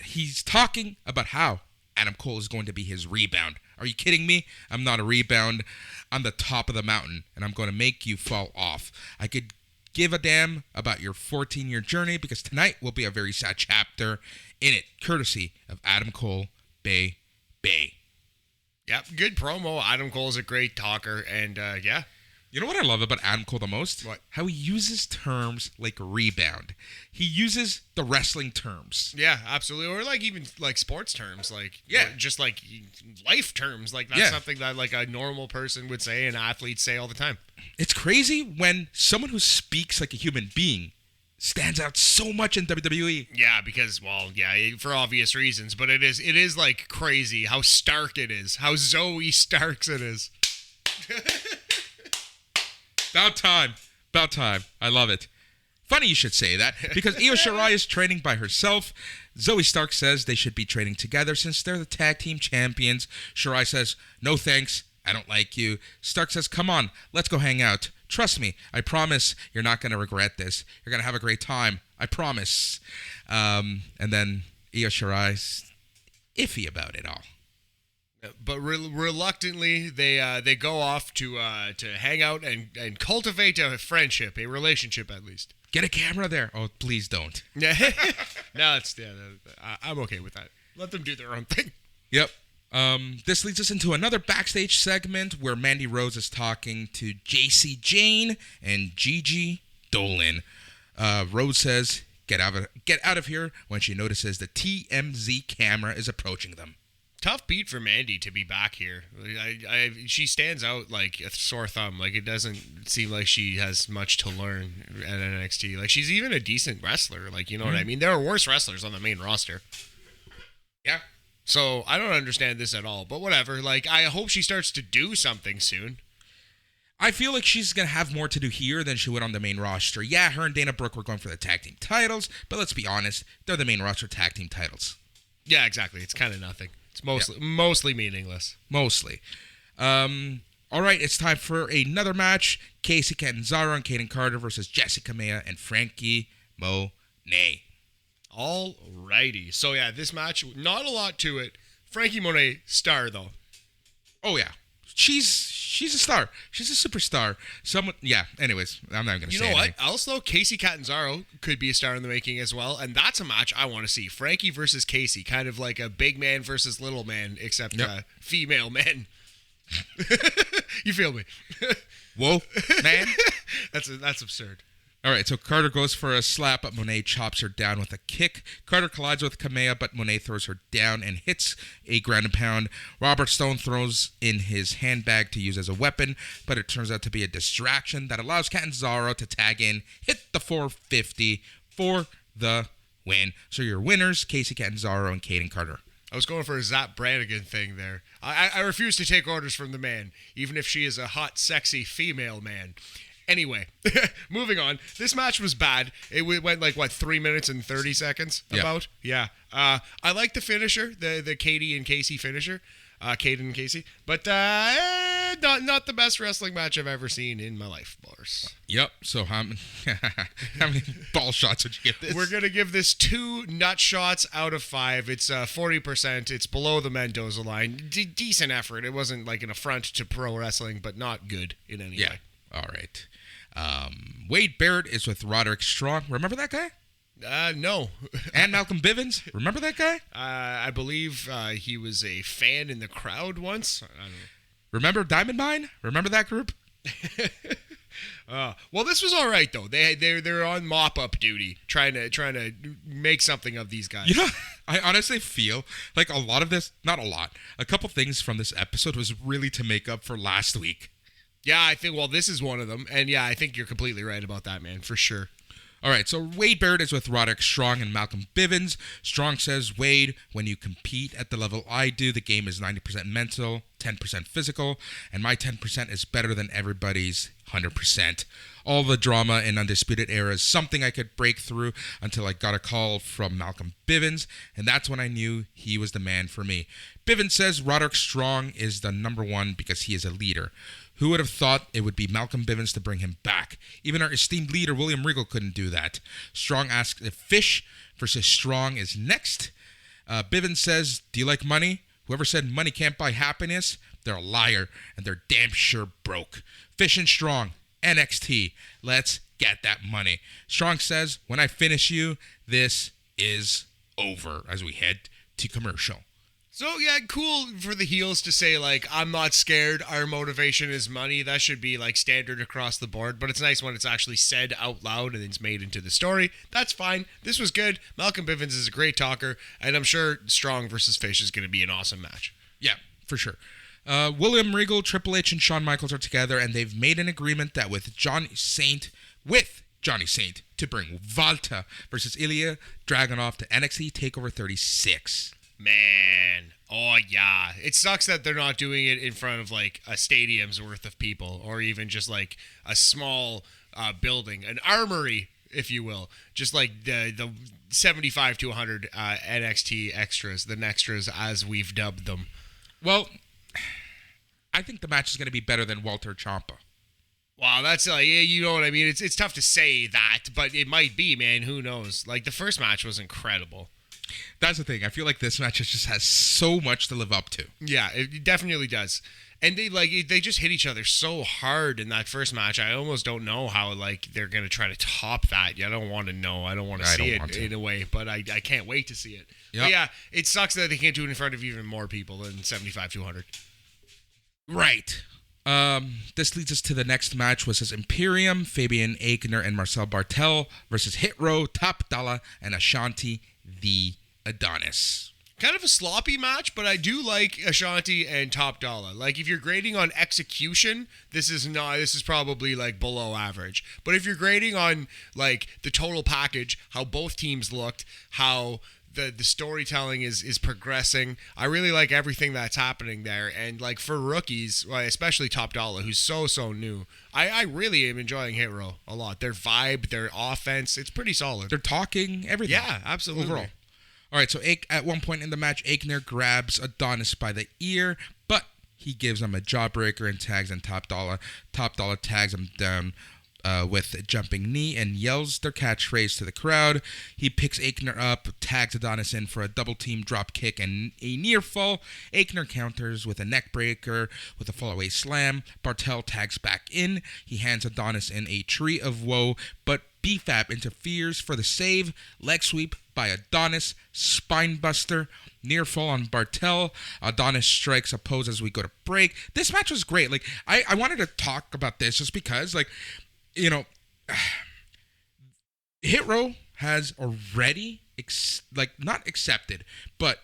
He's talking about how Adam Cole is going to be his rebound. Are you kidding me? I'm not a rebound. I'm the top of the mountain, and I'm going to make you fall off. I could give a damn about your 14-year journey because tonight will be a very sad chapter in it, courtesy of Adam Cole, Bay. Yep, good promo. Adam Cole's a great talker, and yeah. You know what I love about Adam Cole the most? What? How he uses terms like rebound. He uses the wrestling terms. Yeah, absolutely. Or like even like sports terms, like just like life terms. Like that's something that like a normal person would say and athletes say all the time. It's crazy when someone who speaks like a human being stands out so much in WWE. Yeah, because, well, for obvious reasons, but it is like crazy how stark it is, how Zoe Starks it is. About time. I love it. Funny you should say that, because Io Shirai is training by herself. Zoe Stark says they should be training together since they're the tag team champions. Shirai says, no thanks, I don't like you. Stark says, come on, let's go hang out. Trust me, I promise you're not going to regret this. You're going to have a great time. I promise. And then Io Shirai's iffy about it all. But reluctantly, they go off to hang out and cultivate a friendship, a relationship at least. Get a camera there. Oh, please don't. No, I'm okay with that. Let them do their own thing. Yep. This leads us into another backstage segment where Mandy Rose is talking to JC Jane and Gigi Dolan. Rose says, get out of here, when she notices the TMZ camera is approaching them. Tough beat for Mandy to be back here. She stands out like a sore thumb. Like, it doesn't seem like she has much to learn at NXT. Like, she's even a decent wrestler. Like, you know what I mean? There are worse wrestlers on the main roster. Yeah. So I don't understand this at all. But whatever. Like, I hope she starts to do something soon. I feel like she's going to have more to do here than she would on the main roster. Yeah, her and Dana Brooke were going for the tag team titles, but let's be honest, they're the main roster tag team titles. Yeah, exactly. It's kind of nothing. It's mostly meaningless. Mostly. All right, it's time for another match. Casey Catanzaro and Kaden Carter versus Jessica Maya and Frankie Monet. Alrighty. So, yeah, this match, not a lot to it. Frankie Monet, star, though. Oh, yeah. She's a star. She's a superstar. Anyways, I'm not going to say anything. You know what? Else, though, Casey Catanzaro could be a star in the making as well, and that's a match I want to see. Frankie versus Casey, kind of like a big man versus little man, except female men. You feel me? Whoa, man. That's absurd. All right, so Carter goes for a slap, but Monet chops her down with a kick. Carter collides with Kamea, but Monet throws her down and hits a ground and pound. Robert Stone throws in his handbag to use as a weapon, but it turns out to be a distraction that allows Catanzaro to tag in, hit the 450 for the win. So your winners, Casey Catanzaro and Kaden Carter. I was going for a Zap Brannigan thing there. I refuse to take orders from the man, even if she is a hot, sexy female man. Anyway, moving on. This match was bad. It went like, 3 minutes and 30 seconds? About? Yeah. I like the finisher, the Katie and Casey finisher. Kaden and Casey. But not the best wrestling match I've ever seen in my life, Boris. Yep. So how many ball shots would you give this? We're going to give this 2 nut shots out of 5. It's 40%. It's below the Mendoza line. Decent effort. It wasn't like an affront to pro wrestling, but not good in any way. All right. Wade Barrett is with Roderick Strong. Remember that guy? No. And Malcolm Bivens. Remember that guy? I believe he was a fan in the crowd once. I don't know. Remember Diamond Mine? Remember that group? Well, this was all right though. They're on mop up duty, trying to make something of these guys. You know, I honestly feel like a lot of this, not a lot, a couple things from this episode was really to make up for last week. Yeah, I think, this is one of them. And yeah, I think you're completely right about that, man, for sure. All right, so Wade Barrett is with Roderick Strong and Malcolm Bivens. Strong says, Wade, when you compete at the level I do, the game is 90% mental, 10% physical, and my 10% is better than everybody's 100%. All the drama in Undisputed Era is something I could break through until I got a call from Malcolm Bivens, and that's when I knew he was the man for me. Bivens says Roderick Strong is the number one because he is a leader. Who would have thought it would be Malcolm Bivens to bring him back? Even our esteemed leader, William Regal, couldn't do that. Strong asks if Fish versus Strong is next. Bivens says, do you like money? Whoever said money can't buy happiness, they're a liar, and they're damn sure broke. Fish and Strong, NXT, let's get that money. Strong says, when I finish you, this is over, as we head to commercial. So, yeah, cool for the heels to say, like, I'm not scared, our motivation is money. That should be, like, standard across the board. But it's nice when it's actually said out loud and it's made into the story. That's fine. This was good. Malcolm Bivens is a great talker. And I'm sure Strong versus Fish is going to be an awesome match. Yeah, for sure. William Regal, Triple H, and Shawn Michaels are together, and they've made an agreement that with Johnny Saint, to bring Walter versus Ilya Dragunov to NXT TakeOver 36. Man, oh yeah. It sucks that they're not doing it in front of like a stadium's worth of people or even just like a small building, an armory, if you will. Just like the 75 to 100 NXT extras, the Nextras as we've dubbed them. Well, I think the match is going to be better than Walter Ciampa. Wow, that's like, you know what I mean? It's tough to say that, but it might be, man. Who knows? Like, the first match was incredible. That's the thing. I feel like this match just has so much to live up to. Yeah, it definitely does. And they just hit each other so hard in that first match. I almost don't know how they're gonna try to top that. I don't want to know. I don't want to see it in a way, but I can't wait to see it. Yep. But yeah, it sucks that they can't do it in front of even more people than 75-200. Right. This leads us to the next match, which is Imperium, Fabian Aichner, and Marcel Bartel versus Hit Row, Top Dollar, and Ashanti the Adonis. Kind of a sloppy match, but I do like Ashanti and Top Dollar. If you're grading on execution, this is probably below average. But if you're grading on the total package, how both teams looked, how the storytelling is progressing, I really like everything that's happening there. And for rookies, especially Top Dollar, who's so new, I really am enjoying Hit Row a lot. Their vibe, their offense, it's pretty solid. They're talking, everything. Yeah, absolutely. Overall. All right, so at one point in the match, Aichner grabs Adonis by the ear, but he gives him a jawbreaker and tags in Top Dollar. Top Dollar tags him down with a jumping knee and yells their catchphrase to the crowd. He picks Aichner up, tags Adonis in for a double team drop kick and a near fall. Aichner counters with a neck breaker with a fallaway slam. Bartel tags back in. He hands Adonis in a tree of woe, but BFAB interferes for the save. Leg sweep by Adonis, spinebuster, near fall on Bartel. Adonis strikes a pose as we go to break. This match was great. I wanted to talk about this just because, Hit Row has already, not accepted, but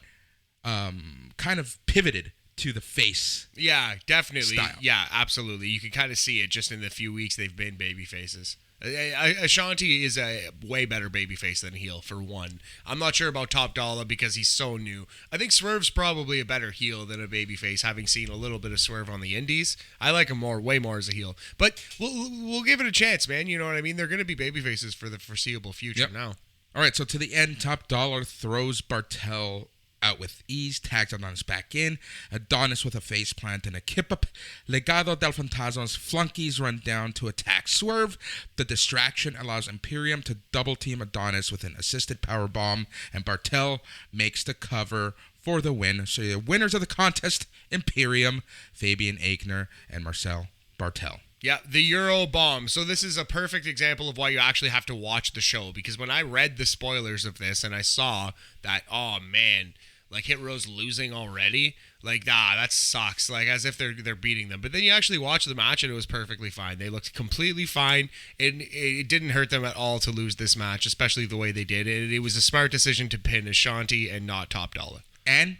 kind of pivoted to the face. Yeah, definitely. Style. Yeah, absolutely. You can kind of see it just in the few weeks they've been baby faces. Ashanti is a way better babyface than heel, for one. I'm not sure about Top Dollar because he's so new. I think Swerve's probably a better heel than a babyface, having seen a little bit of Swerve on the indies. I like him way more as a heel. But we'll give it a chance, man. You know what I mean? They're going to be babyfaces for the foreseeable future now. All right, so to the end, Top Dollar throws Bartel out with ease, tags Adonis back in. Adonis with a face plant and a kip-up. Legado del Fantasma's flunkies run down to attack Swerve. The distraction allows Imperium to double-team Adonis with an assisted powerbomb, and Bartel makes the cover for the win. So the winners of the contest, Imperium, Fabian Aichner, and Marcel Bartel. Yeah, the Euro bomb. So this is a perfect example of why you actually have to watch the show, because when I read the spoilers of this and I saw that, oh man, Hit Row's losing already, that sucks, as if they're beating them. But then you actually watch the match and it was perfectly fine. They looked completely fine, and it didn't hurt them at all to lose this match, especially the way they did it. It was a smart decision to pin Ashanti and not Top Dollar. And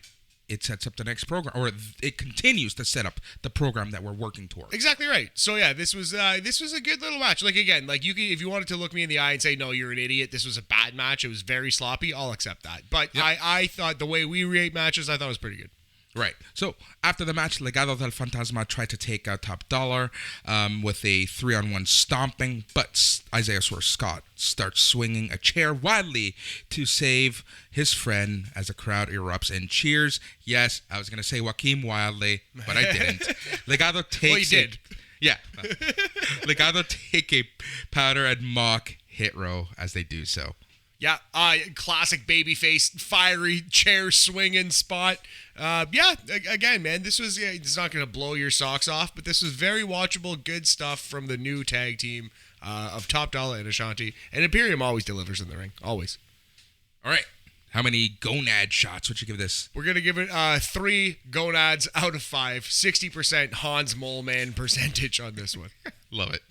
it sets up the next program, or it continues to set up the program that we're working toward. Exactly right. So yeah, this was a good little match. Again, you can, if you wanted to look me in the eye and say, no, you're an idiot, this was a bad match, it was very sloppy, I'll accept that. But yep. I thought the way we rate matches, I thought was pretty good. Right. So after the match, Legado del Fantasma tried to take out Top Dollar with a 3-on-1 stomping, but Isaiah Swerve Scott starts swinging a chair wildly to save his friend as the crowd erupts in cheers. Yes, I was going to say Joaquin Wildly, but I didn't. Legado takes well, you did. Yeah. Legado take a powder and mock Hit Row as they do so. Yeah, classic babyface, fiery chair swinging spot. Again, man, this was, it's not going to blow your socks off, but this was very watchable, good stuff from the new tag team of Top Dollar and Ashanti. And Imperium always delivers in the ring, always. All right. How many gonad shots would you give this? We're going to give it 3 gonads out of 5. 60% Hans Moleman percentage on this one. Love it.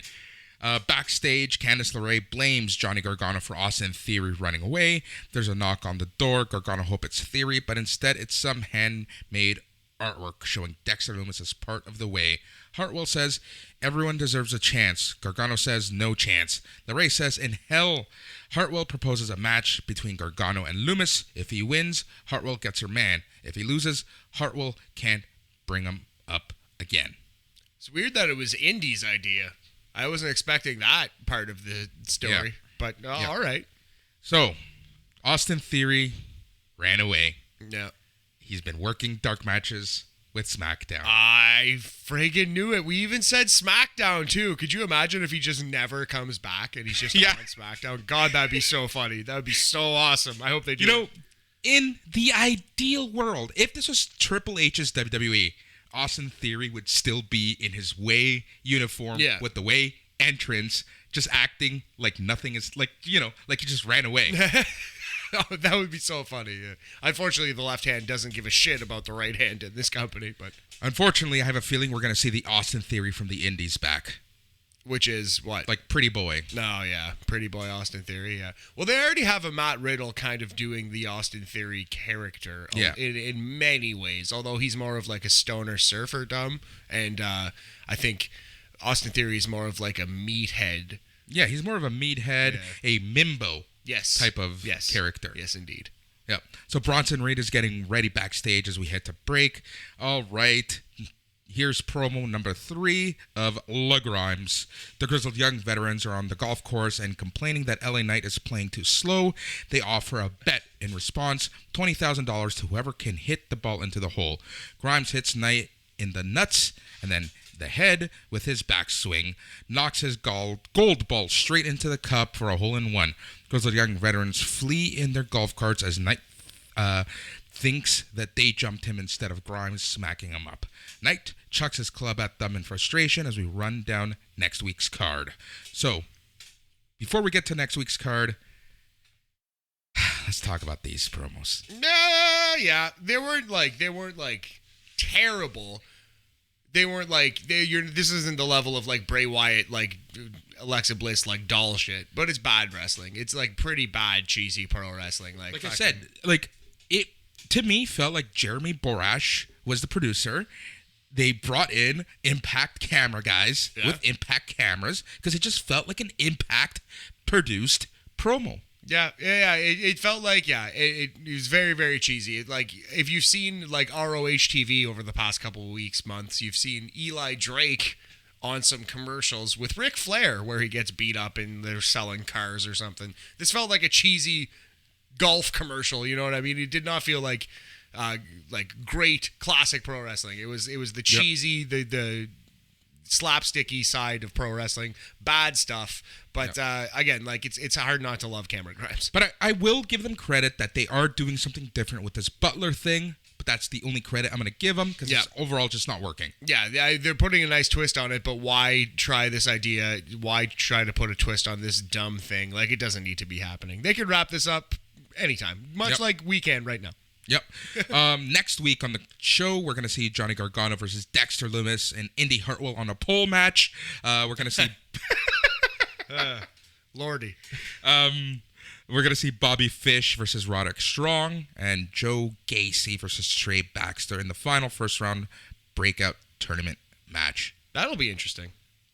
Backstage, Candice LeRae blames Johnny Gargano for Austin Theory running away. There's a knock on the door. Gargano hopes it's Theory, but instead it's some handmade artwork showing Dexter Lumis as part of the way. Hartwell says, everyone deserves a chance. Gargano says, no chance. LeRae says, in hell. Hartwell proposes a match between Gargano and Lumis. If he wins, Hartwell gets her man. If he loses, Hartwell can't bring him up again. It's weird that it was Indy's idea. I wasn't expecting that part of the story, but all right. So, Austin Theory ran away. Yeah. He's been working dark matches with SmackDown. I friggin' knew it. We even said SmackDown, too. Could you imagine if he just never comes back and he's just on SmackDown? God, that'd be so funny. That would be so awesome. I hope they do. In the ideal world, if this was Triple H's WWE, Austin Theory would still be in his way uniform with the way entrance, just acting like nothing is, like, like he just ran away. Oh, that would be so funny. Yeah. Unfortunately, the left hand doesn't give a shit about the right hand in this company. But unfortunately, I have a feeling we're going to see the Austin Theory from the Indies back. Which is what? Like Pretty Boy. No, yeah. Pretty Boy Austin Theory, yeah. Well, they already have a Matt Riddle kind of doing the Austin Theory character in many ways, although he's more of like a stoner surfer dumb. And I think Austin Theory is more of like a meathead. Yeah, he's more of a meathead, a mimbo type of character. Yes, indeed. Yep. So Bronson Reed is getting ready backstage as we head to break. All right. Here's promo number 3 of La Grimes. The grizzled young veterans are on the golf course and complaining that LA Knight is playing too slow. They offer a bet in response, $20,000 to whoever can hit the ball into the hole. Grimes hits Knight in the nuts and then the head with his backswing, knocks his gold ball straight into the cup for a hole-in-one. Grizzled young veterans flee in their golf carts as Knight thinks that they jumped him instead of Grimes smacking him up. Knight chucks his club at them in frustration as we run down next week's card. So, before we get to next week's card, let's talk about these promos. Yeah, they weren't like terrible. They weren't like this isn't the level of like Bray Wyatt, like Alexa Bliss, like doll shit. But it's bad wrestling. It's like pretty bad cheesy pro wrestling. Like I said, like it to me felt like Jeremy Borash was the producer. They brought in Impact camera guys with Impact cameras because it just felt like an Impact produced promo. Yeah. It felt like, it was very, very cheesy. Like, if you've seen, like, ROH TV over the past couple of weeks, months, you've seen Eli Drake on some commercials with Ric Flair where he gets beat up and they're selling cars or something. This felt like a cheesy golf commercial, you know what I mean? It did not feel like great classic pro wrestling. It was the cheesy, the slapsticky side of pro wrestling, bad stuff. But again, like it's hard not to love Cameron Grimes. But I will give them credit that they are doing something different with this Butler thing. But that's the only credit I'm going to give them because it's overall just not working. Yeah, they're putting a nice twist on it, but why try this idea? Why try to put a twist on this dumb thing? Like, it doesn't need to be happening. They could wrap this up anytime, much like we can right now. Yep. Next week on the show, we're going to see Johnny Gargano versus Dexter Lumis and Indy Hartwell on a pole match. We're going to see... Lordy. We're going to see Bobby Fish versus Roderick Strong and Joe Gacy versus Trey Baxter in the final first round breakout tournament match. That'll be interesting.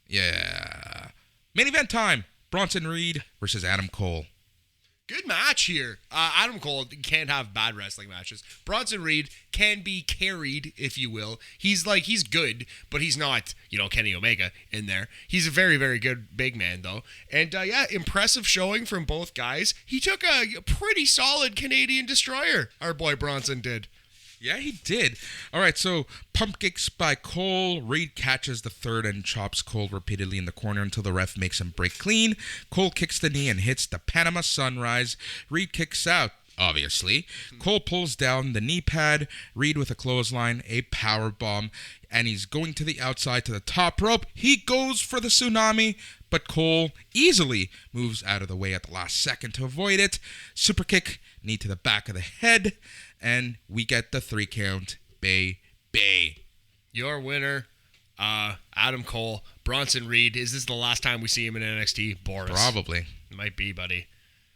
Yeah. Main event time. Bronson Reed versus Adam Cole. Good match here. Adam Cole can't have bad wrestling matches. Bronson Reed can be carried, if you will. He's good, but he's not, Kenny Omega in there. He's a very, very good big man, though. And, impressive showing from both guys. He took a pretty solid Canadian destroyer, our boy Bronson did. Yeah, he did. All right, so pump kicks by Cole. Reed catches the third and chops Cole repeatedly in the corner until the ref makes him break clean. Cole kicks the knee and hits the Panama Sunrise. Reed kicks out, obviously. Cole pulls down the knee pad. Reed with a clothesline, a power bomb, and he's going to the outside to the top rope. He goes for the tsunami, but Cole easily moves out of the way at the last second to avoid it. Super kick, knee to the back of the head. And we get the 3 count, baby. Your winner, Adam Cole, Bronson Reed. Is this the last time we see him in NXT? Boris. Probably. Might be, buddy.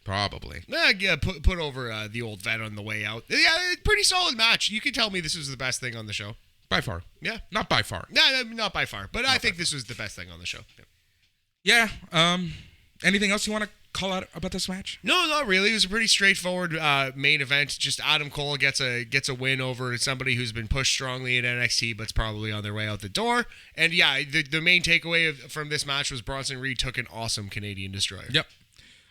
Probably. Yeah, put over the old vet on the way out. Yeah, pretty solid match. You can tell me this was the best thing on the show. By far. Yeah. Not by far. No, not by far. But I think this was the best thing on the show. Yeah. Anything else you want to call out about this match? No, not really. It was a pretty straightforward main event. Just Adam Cole gets a win over somebody who's been pushed strongly in NXT, but's probably on their way out the door. And yeah, the main takeaway from this match was Bronson Reed took an awesome Canadian destroyer. Yep.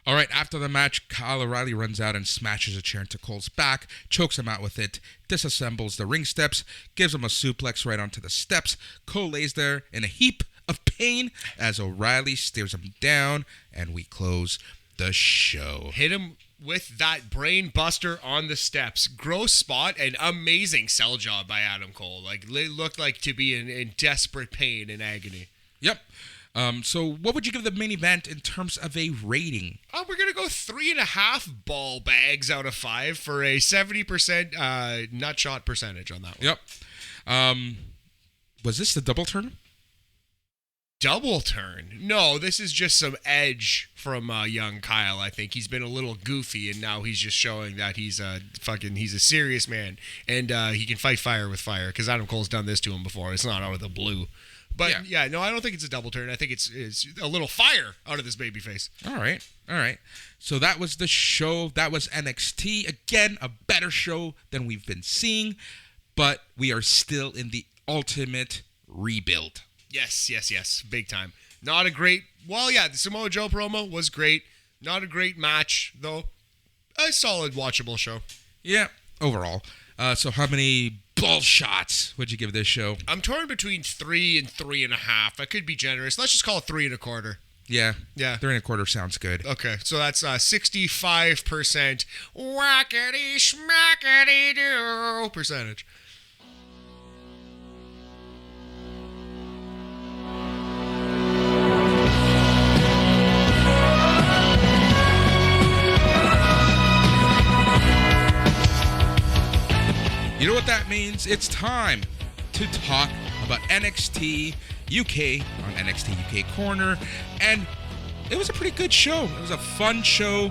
All right, after the match, Kyle O'Reilly runs out and smashes a chair into Cole's back, chokes him out with it, disassembles the ring steps, gives him a suplex right onto the steps. Cole lays there in a heap of pain as O'Reilly stares him down, and we close the show. Hit him with that brain buster on the steps. Gross spot and amazing sell job by Adam Cole. Like, they looked like to be in desperate pain and agony. Yep. So what would you give the main event in terms of a rating? We're going to go 3.5 ball bags out of 5 for a 70% nut shot percentage on that one. Yep. Was this the double turn? Double turn? No, this is just some edge from young Kyle. I think he's been a little goofy, and now he's just showing that he's a serious man, and he can fight fire with fire, because Adam Cole's done this to him before. It's not out of the blue. But, yeah, no, I don't think it's a double turn. I think it's a little fire out of this babyface. All right. So that was the show. That was NXT. Again, a better show than we've been seeing, but we are still in the ultimate rebuild. Yes. Big time. Not a great... Well, yeah, the Samoa Joe promo was great. Not a great match, though. A solid, watchable show. Yeah, overall. So how many ball shots would you give this show? I'm torn between 3 and 3.5. I could be generous. Let's just call it 3.25. Yeah. 3.25 sounds good. Okay, so that's 65% whackity schmackity do percentage. You know what that means? It's time to talk about NXT UK on NXT UK Corner. And it was a pretty good show. It was a fun show.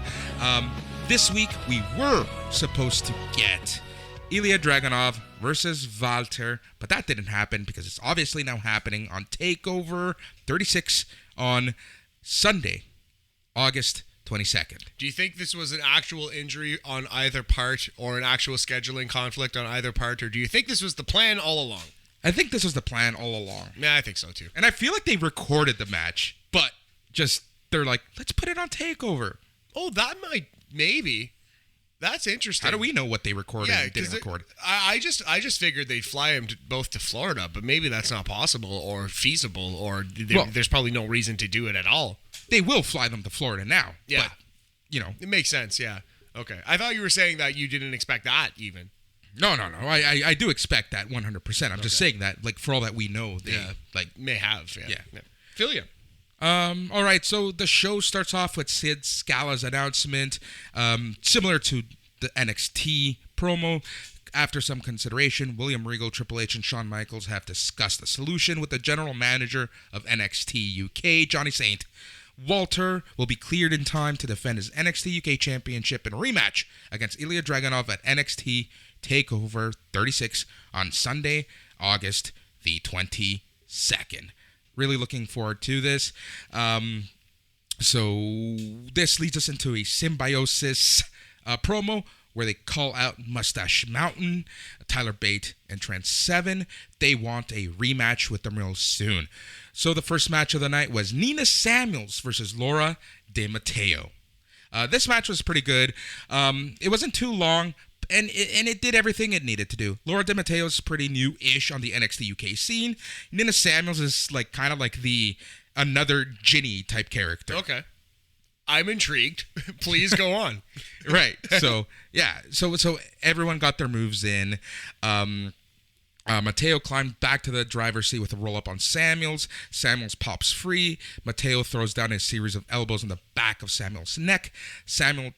This week, we were supposed to get Ilya Dragunov versus Walter, but that didn't happen because it's obviously now happening on TakeOver 36 on Sunday, August 22nd. Do you think this was an actual injury on either part or an actual scheduling conflict on either part, or do you think this was the plan all along? I think this was the plan all along. Yeah, I think so too. And I feel like they recorded the match, but just they're like, let's put it on TakeOver. Oh, that might, maybe. That's interesting. How do we know what they recorded and didn't record? I just figured they'd fly him both to Florida, but maybe that's not possible or feasible, or there's probably no reason to do it at all. They will fly them to Florida now. Yeah. But, you know. It makes sense, yeah. Okay. I thought you were saying that you didn't expect that even. No. I do expect that 100%. I'm just saying that, like, for all that we know, they, may have. Yeah. Feel you. All right, so the show starts off with Sid Scala's announcement, similar to the NXT promo. After some consideration, William Regal, Triple H, and Shawn Michaels have discussed the solution with the general manager of NXT UK, Johnny Saint. Walter will be cleared in time to defend his NXT UK Championship in a rematch against Ilya Dragunov at NXT TakeOver 36 on Sunday, August the 22nd. Really looking forward to this. So this leads us into a Symbiosis promo where they call out Mustache Mountain, Tyler Bate, and Trent Seven. They want a rematch with them real soon. So the first match of the night was Nina Samuels versus Laura De Matteo. This match was pretty good. It wasn't too long, and it did everything it needed to do. Laura De Matteo is pretty new-ish on the NXT UK scene. Nina Samuels is kind of like the another Ginny type character. Okay. I'm intrigued. Please go on. Right. So, yeah. So everyone got their moves in. Matteo climbed back to the driver's seat with a roll-up on Samuels. Samuels pops free. Matteo throws down a series of elbows in the back of Samuels' neck. Samuel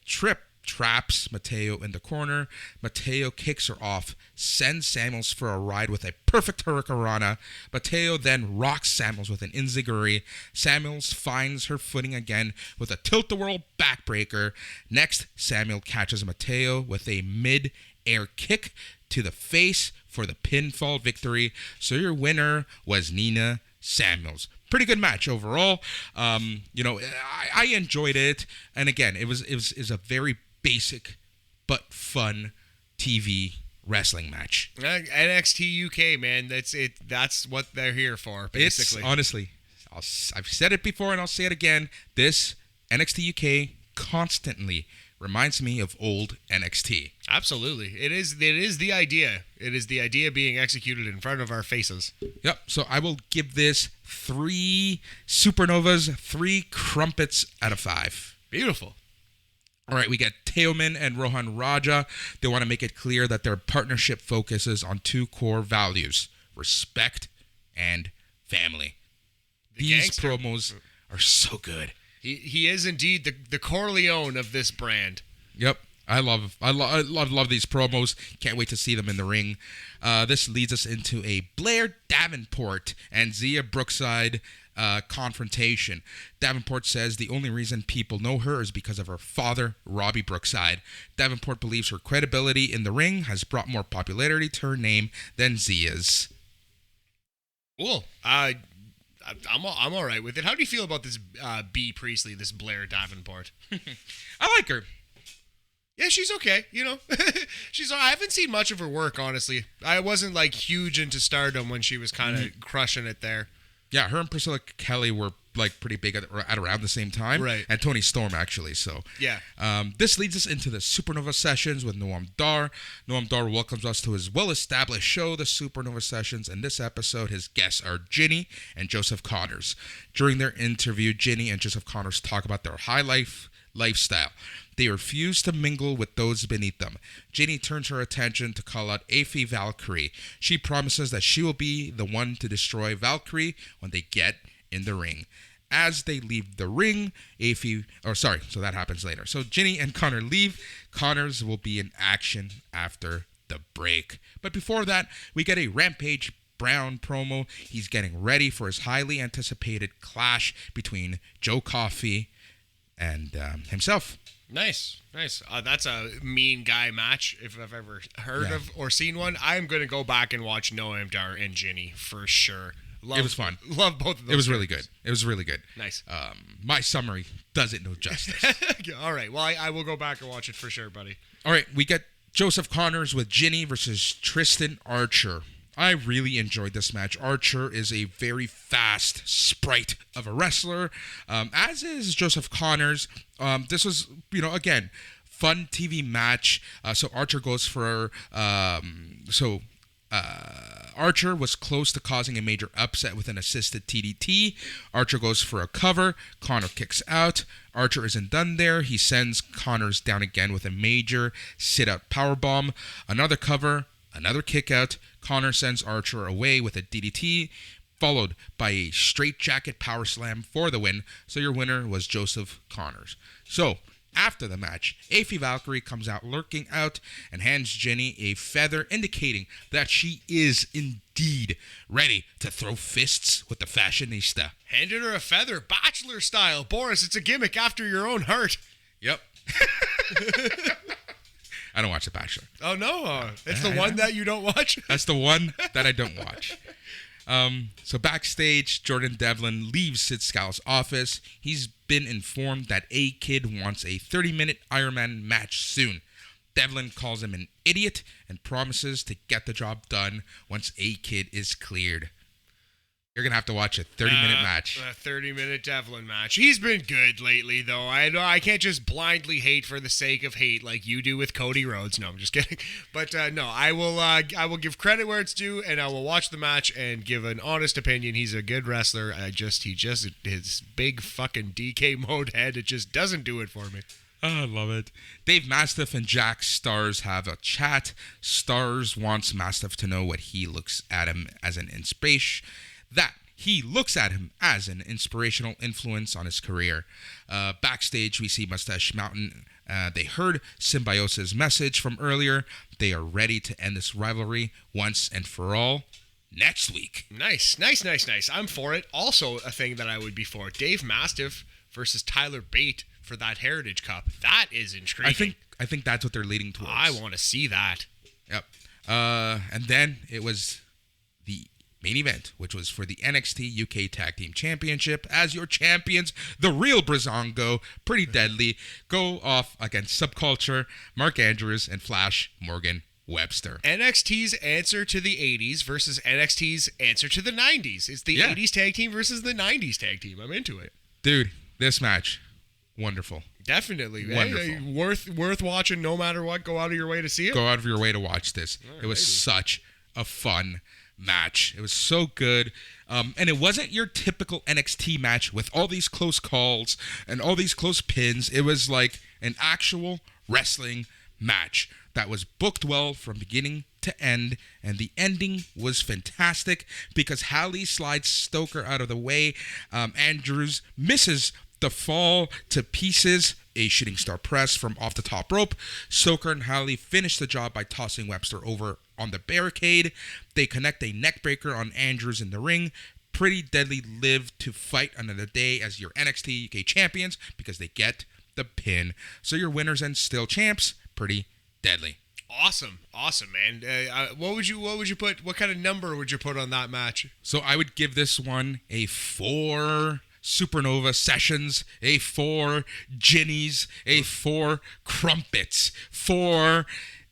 traps Matteo in the corner. Matteo kicks her off, sends Samuels for a ride with a perfect hurricanrana. Matteo then rocks Samuels with an enziguri. Samuels finds her footing again with a tilt-the-world backbreaker. Next, Samuel catches Matteo with a mid-air kick to the face for the pinfall victory. So your winner was Nina Samuels. Pretty good match overall. I enjoyed it, and again, it was a very basic but fun TV wrestling match. NXT UK, man, that's it. That's what they're here for. Basically, it's, honestly, I've said it before and I'll say it again. This NXT UK constantly reminds me of old NXT. Absolutely. It is the idea. It is the idea being executed in front of our faces. Yep. So I will give this 3 supernovas, 3 crumpets out of 5. Beautiful. All right, we get Teoman and Rohan Raja. They want to make it clear that their partnership focuses on 2 core values: respect and family. These gangster. promos are so good. He is indeed the Corleone of this brand. Yep. I love these promos. Can't wait to see them in the ring. This leads us into a Blair Davenport and Zia Brookside confrontation. Davenport says the only reason people know her is because of her father, Robbie Brookside. Davenport believes her credibility in the ring has brought more popularity to her name than Zia's. Cool. I'm all right with it. How do you feel about this B. Priestley, this Blair Davenport? I like her. Yeah, she's okay. You know, I haven't seen much of her work, honestly. I wasn't like huge into Stardom when she was kind of crushing it there. Yeah, her and Priscilla Kelly were like pretty big at around the same time. Right. And Toni Storm, actually. So yeah. This leads us into the Supernova Sessions with Noam Dar. Noam Dar welcomes us to his well-established show, the Supernova Sessions. In this episode, his guests are Ginny and Joseph Connors. During their interview, Ginny and Joseph Connors talk about their high lifestyle. They refuse to mingle with those beneath them. Ginny turns her attention to call out Aphie Valkyrie. She promises that she will be the one to destroy Valkyrie when they get in the ring. As they leave the ring, so that happens later. So Ginny and Connor leave. Connors will be in action after the break. But before that, we get a Rampage Brown promo. He's getting ready for his highly anticipated clash between Joe Coffey and himself. Nice. That's a mean guy match if I've ever heard of or seen one. I'm going to go back and watch Noam Dar and Ginny for sure. It was fun. Love both of those. It was really good. It was really good. Nice. My summary does it no justice. All right. Well, I will go back and watch it for sure, buddy. All right. We get Joseph Connors with Ginny versus Tristan Archer. I really enjoyed this match. Archer is a very fast sprite of a wrestler, as is Joseph Connors. This was, again, fun TV match. So Archer goes for... Archer was close to causing a major upset with an assisted TDT. Archer goes for a cover. Connor kicks out. Archer isn't done there. He sends Connors down again with a major sit-out powerbomb. Another cover. Another kick out. Connor sends Archer away with a DDT, followed by a straightjacket power slam for the win. So your winner was Joseph Connors. So after the match, Aphie Valkyrie comes out lurking out and hands Ginny a feather, indicating that she is indeed ready to throw fists with the fashionista. Handed her a feather, Bachelor style. Boris, it's a gimmick after your own heart. Yep. I don't watch The Bachelor. Oh, no. It's the one that you don't watch? That's the one that I don't watch. So backstage, Jordan Devlin leaves Sid Scala's office. He's been informed that A-Kid wants a 30-minute Iron Man match soon. Devlin calls him an idiot and promises to get the job done once A-Kid is cleared. You're going to have to watch a 30-minute match. A 30-minute Devlin match. He's been good lately, though. I can't just blindly hate for the sake of hate like you do with Cody Rhodes. No, I'm just kidding. But no, I will give credit where it's due, and I will watch the match and give an honest opinion. He's a good wrestler. His big fucking DK mode head, it just doesn't do it for me. Oh, I love it. Dave Mastiff and Jack Stars have a chat. Stars wants Mastiff to know what he looks at him as an inspiration. That he looks at him as an inspirational influence on his career. Backstage, we see Mustache Mountain. They heard Symbiosis' message from earlier. They are ready to end this rivalry once and for all next week. Nice. I'm for it. Also, a thing that I would be for: Dave Mastiff versus Tyler Bate for that Heritage Cup. That is intriguing. I think that's what they're leading towards. I want to see that. Yep. And then it was the main event, which was for the NXT UK Tag Team Championship, as your champions, the real Brazongo, Pretty Deadly, go off against Subculture, Mark Andrews, and Flash Morgan Webster. NXT's answer to the 80s versus NXT's answer to the 90s. It's the 80s tag team versus the 90s tag team. I'm into it. Dude, this match, wonderful. Definitely. Wonderful. Hey, worth watching no matter what. Go out of your way to see it. Go out of your way to watch this. It was such a fun match. It was so good. And it wasn't your typical NXT match with all these close calls and all these close pins. It was like an actual wrestling match that was booked well from beginning to end, and the ending was fantastic because Hallie slides Stoker out of the way. Andrews misses the fall to pieces, a shooting star press from off the top rope. Stoker and Hallie finish the job by tossing Webster over on the barricade. They connect a neckbreaker on Andrews in the ring. Pretty Deadly live to fight another day as your NXT UK champions because they get the pin. So your winners and still champs, Pretty Deadly. Awesome, man. What would you put? What kind of number would you put on that match? So I would give this one a 4 Supernova Sessions, a 4 Ginnies, a 4 Crumpets, 4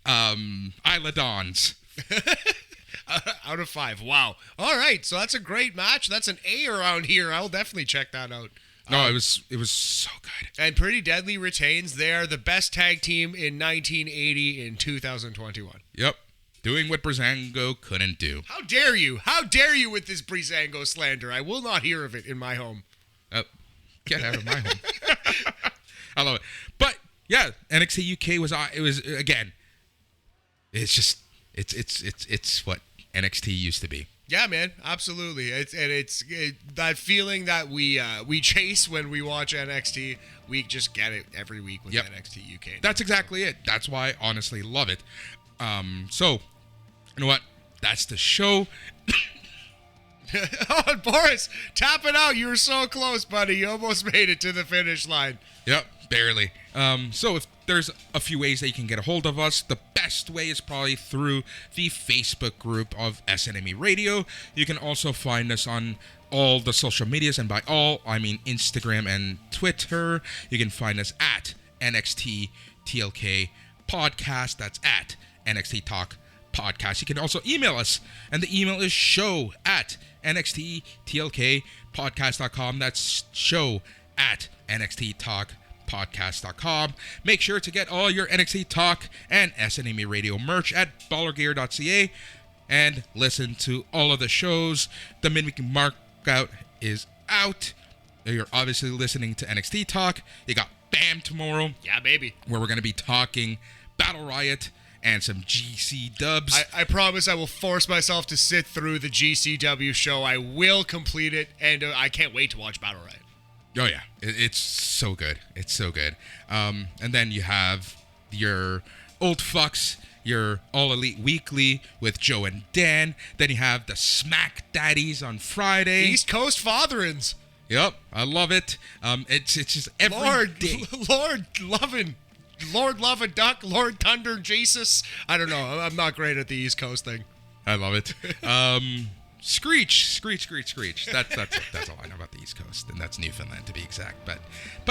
Isladons. Out of 5. Wow. All right, so that's a great match. That's an A around here. I'll definitely check that out. No, it was so good. And Pretty Deadly retains. They are the best tag team in 1980 in 2021. Yep. Doing what Breezango couldn't do. How dare you? How dare you with this Breezango slander? I will not hear of it in my home. Get out of my home. I love it. But yeah, NXT UK was again. It's what NXT used to be. Yeah, man, absolutely. It's that feeling that we chase when we watch NXT. We just get it every week with NXT UK. That's exactly it. That's why I honestly love it. So, you know what? That's the show. Oh, Boris, tap it out. You were so close, buddy. You almost made it to the finish line. Yep, barely. So if there's a few ways that you can get a hold of us, the best way is probably through the Facebook group of SNME Radio. You can also find us on all the social medias, and by all, I mean Instagram and Twitter. You can find us at NXT TLK Podcast. That's at NXT Talk Podcast. You can also email us, and the email is show@nxttlkpodcast.com. That's show@nxttalkpodcast.com. Make sure to get all your NXT Talk and SNME Radio merch at ballergear.ca and listen to all of the shows. The midweek markout is out. You're obviously listening to NXT Talk. You got BAM tomorrow. Yeah, baby. Where we're going to be talking Battle Riot and some GC dubs. I promise I will force myself to sit through the GCW show. I will complete it, and I can't wait to watch Battle Riot. Oh, yeah. It's so good. It's so good. And then you have your old fucks, your All Elite Weekly with Joe and Dan. Then you have the Smack Daddies on Friday. East Coast Fatherins. Yep. I love it. It's just every day. Lord Love a Duck, Lord Thunder Jesus. I don't know. I'm not great at the East Coast thing. I love it. Screech. That's all I know about the East Coast, and that's Newfoundland to be exact. But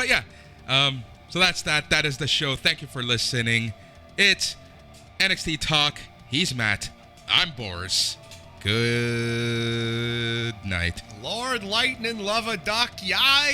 yeah. So that's that. That is the show. Thank you for listening. It's NXT Talk. He's Matt. I'm Boris. Good night. Lord Lightning Love a Duck. Yeah.